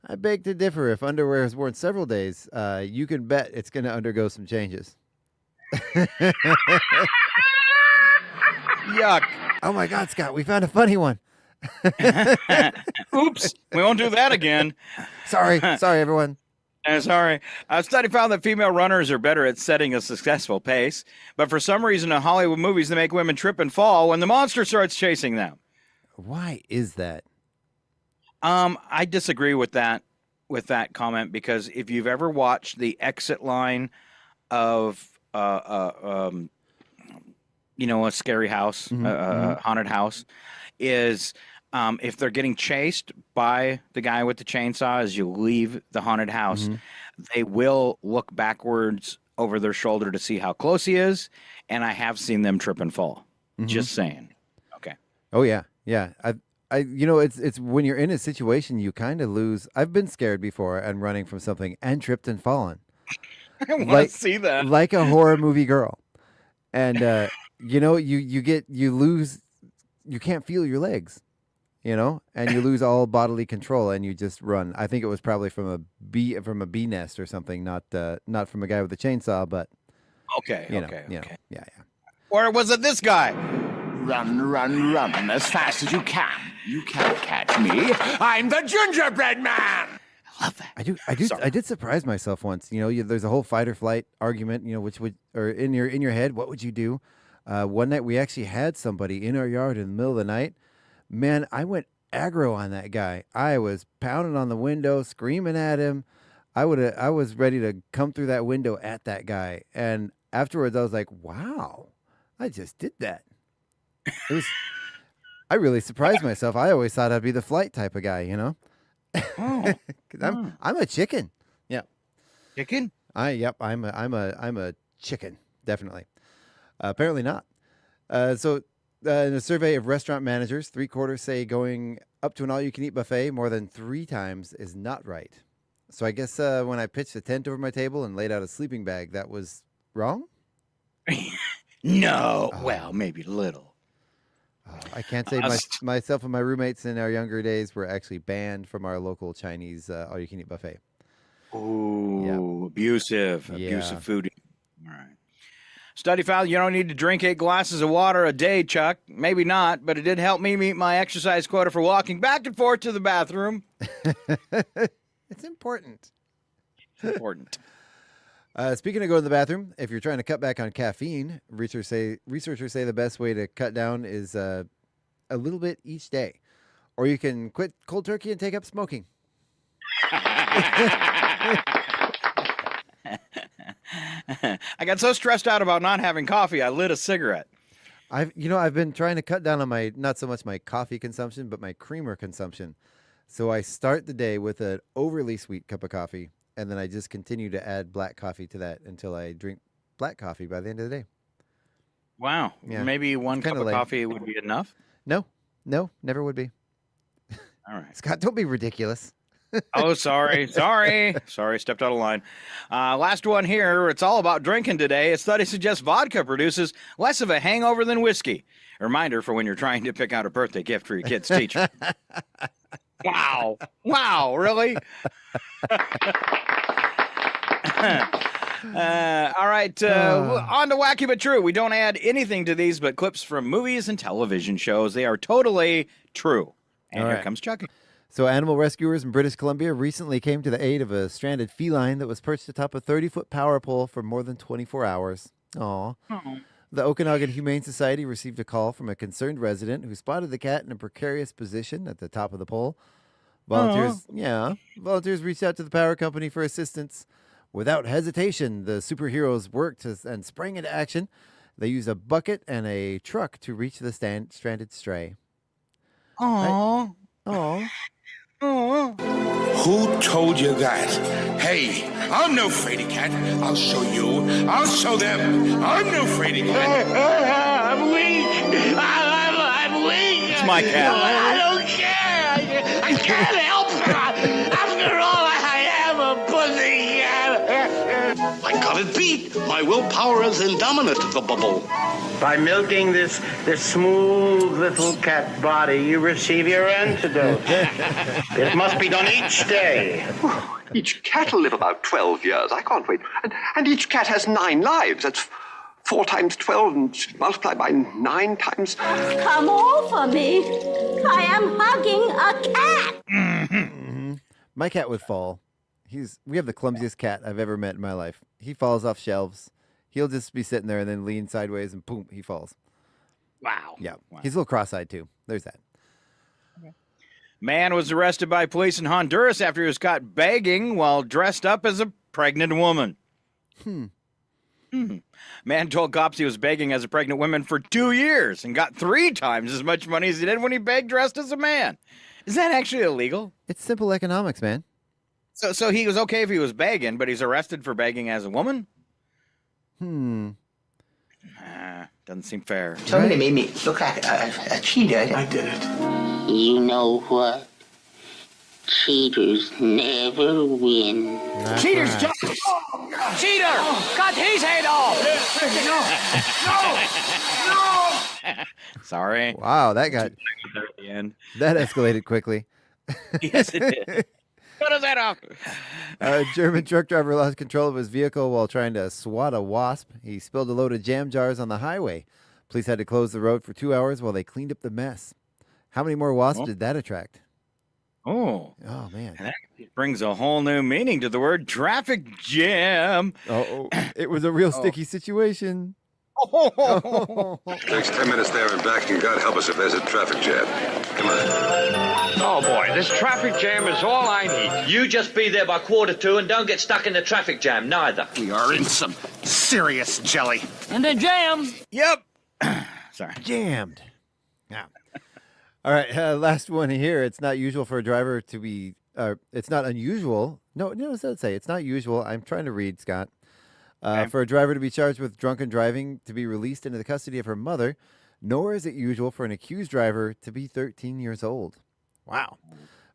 I beg to differ. If underwear is worn several days, you can bet it's going to undergo some changes. Yuck. Oh my God, Scott, we found a funny one. Oops. We won't do that again. Sorry, everyone. Sorry. A study found that female runners are better at setting a successful pace, but for some reason in Hollywood movies they make women trip and fall when the monster starts chasing them. Why is that? I disagree with that comment because if you've ever watched the exit line of a scary house, haunted house, is if they're getting chased by the guy with the chainsaw as you leave the haunted house, they will look backwards over their shoulder to see how close he is, and I have seen them trip and fall. Just saying. Okay. Oh yeah, yeah. It's when you're in a situation you kind of lose. I've been scared before and running from something and tripped and fallen. I want to see that. Like a horror movie girl, and you lose. You can't feel your legs, and you lose all bodily control, and you just run. I think it was probably from a bee nest or something, not from a guy with a chainsaw, but okay. Yeah. Or was it this guy? Run, run, run as fast as you can. You can't catch me. I'm the gingerbread man. I love that. I did surprise myself once. There's a whole fight or flight argument. Or in your head, what would you do? One night we actually had somebody in our yard in the middle of the night. Man, I went aggro on that guy. I was pounding on the window, screaming at him. I was ready to come through that window at that guy. And afterwards, I was like, "Wow, I just did that." I really surprised myself. I always thought I'd be the flight type of guy, Oh, 'Cause I'm a chicken. Yeah, chicken. I'm a chicken, definitely. Apparently not. In a survey of restaurant managers, 3/4 say going up to an all-you-can-eat buffet more than 3 times is not right. So I guess when I pitched a tent over my table and laid out a sleeping bag, that was wrong? No. Well, maybe a little. I can't say myself and my roommates in our younger days were actually banned from our local Chinese all-you-can-eat buffet. Ooh, abusive Yeah. food. All right. Study found you don't need to drink 8 glasses of water a day, Chuck. Maybe not, but it did help me meet my exercise quota for walking back and forth to the bathroom. It's important. It's important. Speaking of going to the bathroom, if you're trying to cut back on caffeine, researchers say the best way to cut down is a little bit each day. Or you can quit cold turkey and take up smoking. I got so stressed out about not having coffee, I lit a cigarette. I've been trying to cut down on not so much my coffee consumption, but my creamer consumption. So I start the day with an overly sweet cup of coffee, and then I just continue to add black coffee to that until I drink black coffee by the end of the day. Wow. Yeah. Maybe one It's cup kinda of lame. coffee would be enough? No, never would be. All right. Scott, don't be ridiculous. Oh, sorry, stepped out of line. Last one here. It's all about drinking today. A study suggests vodka produces less of a hangover than whiskey. A reminder for when you're trying to pick out a birthday gift for your kid's teacher. Wow, really? All right, on to Wacky But True. We don't add anything to these but clips from movies and television shows. They are totally true. And All here right. comes Chucky. So animal rescuers in British Columbia recently came to the aid of a stranded feline that was perched atop a 30-foot power pole for more than 24 hours. Aw. The Okanagan Humane Society received a call from a concerned resident who spotted the cat in a precarious position at the top of the pole. Volunteers reached out to the power company for assistance. Without hesitation, the superheroes worked and sprang into action. They used a bucket and a truck to reach the stranded stray. Aww. Who told you that? Hey, I'm no fraidy cat. I'll show you. I'll show them. I'm no fraidy cat. I'm weak. I'm weak. It's my cat. I don't care. I can't help it. After all, I am a pussy cat. I got it beat. My willpower is indominant, the bubble. By milking this smooth little cat body, you receive your antidote. It must be done each day. Each cat will live about 12 years. I can't wait. And each cat has 9 lives. That's 4 times 12 and multiplied by 9 times. Come over me. I am hugging a cat. My cat would fall. We have the clumsiest cat I've ever met in my life. He falls off shelves. He'll just be sitting there and then lean sideways and boom, he falls. Wow. Yeah. He's a little cross-eyed too. There's that. Man was arrested by police in Honduras after he was caught begging while dressed up as a pregnant woman. Man told cops he was begging as a pregnant woman for 2 years and got 3 times as much money as he did when he begged dressed as a man. Is that actually illegal? It's simple economics, man. So he was okay if he was begging, but he's arrested for begging as a woman? Doesn't seem fair. Somebody made me look like a cheater. I did it. You know what? Cheaters never win. Cheaters, John! Cheater! Cut his head off! No! Sorry. Wow, that got There at the end. that escalated quickly. Yes, it did. Cut his head off. A German truck driver lost control of his vehicle while trying to swat a wasp. He spilled a load of jam jars on the highway. Police had to close the road for 2 hours while they cleaned up the mess. How many more wasps did that attract? Oh, man. That brings a whole new meaning to the word traffic jam. Oh, it was a real sticky situation. Takes 10 minutes there and back, and God help us if there's a traffic jam. Come on. Oh boy, this traffic jam is all I need. You just be there by 1:45 and don't get stuck in the traffic jam, neither. We are in some serious jelly. And then jam. Yep. Sorry. Jammed. Yeah. All right, last one here. It's not usual for a driver to be, it's not unusual. No, it doesn't say. It's not usual. I'm trying to read, Scott. For a driver to be charged with drunken driving to be released into the custody of her mother, nor is it usual for an accused driver to be 13 years old. Wow.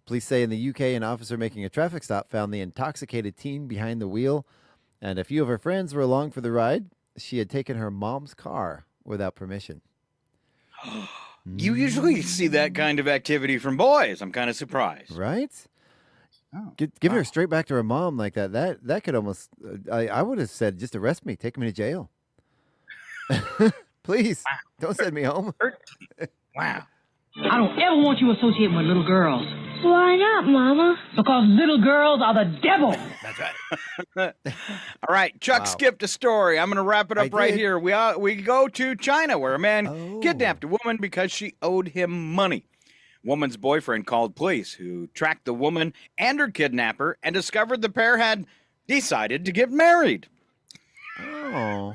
Police say in the UK, an officer making a traffic stop found the intoxicated teen behind the wheel, and a few of her friends were along for the ride. She had taken her mom's car without permission. You usually see that kind of activity from boys. I'm kind of surprised. Right? Giving her straight back to her mom like that, that could almost, I would have said, just arrest me, take me to jail. Please, don't send me home. Wow. I don't ever want you associating with little girls. Why not, Mama? Because little girls are the devil. That's right. All right, Chuck skipped a story. I'm going to wrap it up right here. We go to China, where a man kidnapped a woman because she owed him money. Woman's boyfriend called police, who tracked the woman and her kidnapper and discovered the pair had decided to get married. Oh.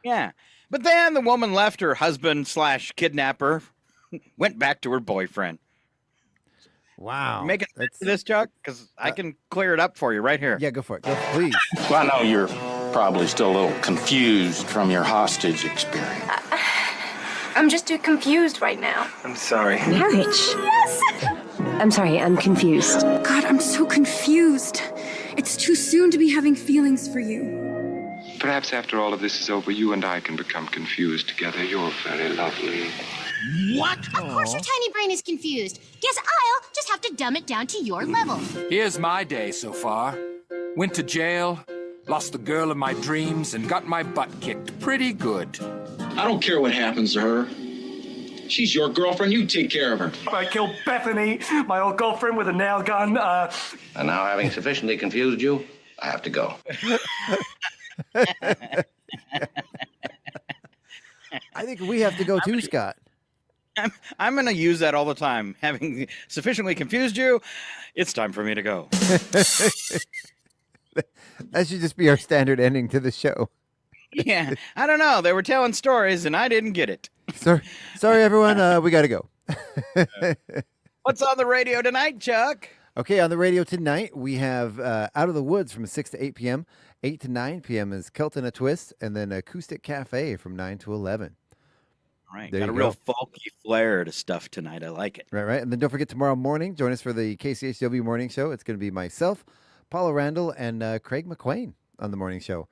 Yeah. But then the woman left her husband/kidnapper, went back to her boyfriend. Wow. Make it this, Chuck, because I can clear it up for you right here. Yeah, go for it. Go, please. Well, I know you're probably still a little confused from your hostage experience. I'm just too confused right now. I'm sorry. Marriage? Yes! I'm sorry, I'm confused. God, I'm so confused. It's too soon to be having feelings for you. Perhaps after all of this is over, you and I can become confused together. You're very lovely. What? Of course your tiny brain is confused. Guess I'll just have to dumb it down to your level. Here's my day so far. Went to jail, lost the girl of my dreams, and got my butt kicked pretty good. I don't care what happens to her. She's your girlfriend. You take care of her. I killed Bethany, my old girlfriend, with a nail gun. And now, having sufficiently confused you, I have to go. I think we have to go too, Scott. I'm going to use that all the time. Having sufficiently confused you, it's time for me to go. That should just be our standard ending to the show. Yeah, I don't know. They were telling stories, and I didn't get it. Sorry, everyone. We got to go. What's on the radio tonight, Chuck? Okay, on the radio tonight, we have Out of the Woods from 6 to 8 p.m. 8 to 9 p.m. is Kelton a Twist, and then Acoustic Cafe from 9 to 11. All right, There got you a real go. folky flair to stuff tonight. I like it. Right. And then don't forget tomorrow morning, join us for the KCHW Morning Show. It's going to be myself, Paula Randall, and Craig McQuain on the morning show.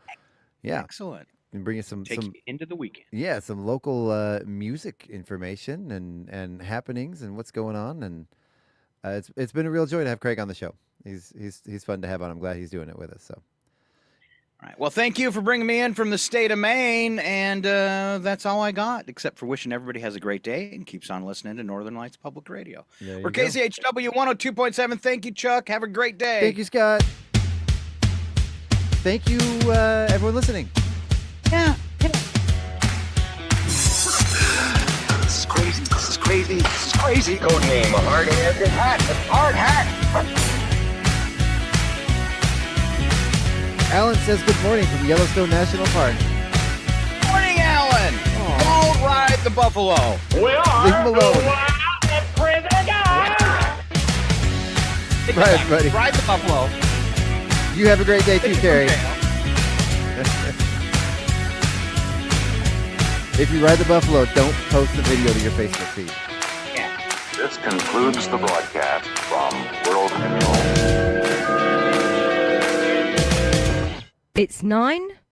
Yeah. Excellent. And bring you some into the weekend. Yeah, some local music information and happenings and what's going on. And it's been a real joy to have Craig on the show. He's fun to have on. I'm glad he's doing it with us. So. All right. Well, thank you for bringing me in from the state of Maine, and that's all I got, except for wishing everybody has a great day and keeps on listening to Northern Lights Public Radio. We're KCHW 102.7. Thank you, Chuck. Have a great day. Thank you, Scott. Thank you, everyone listening. Yeah. This is crazy. This is crazy. This is crazy. Code name, a hard-handed hat. Hard hat. Alan says good morning from Yellowstone National Park. Morning, Alan. Don't ride the buffalo. We are Leave him alone. Bye, everybody. Ride the buffalo. You have a great day too, Terry. If you ride the buffalo, don't post the video to your Facebook feed. This concludes the broadcast from World Control. It's 9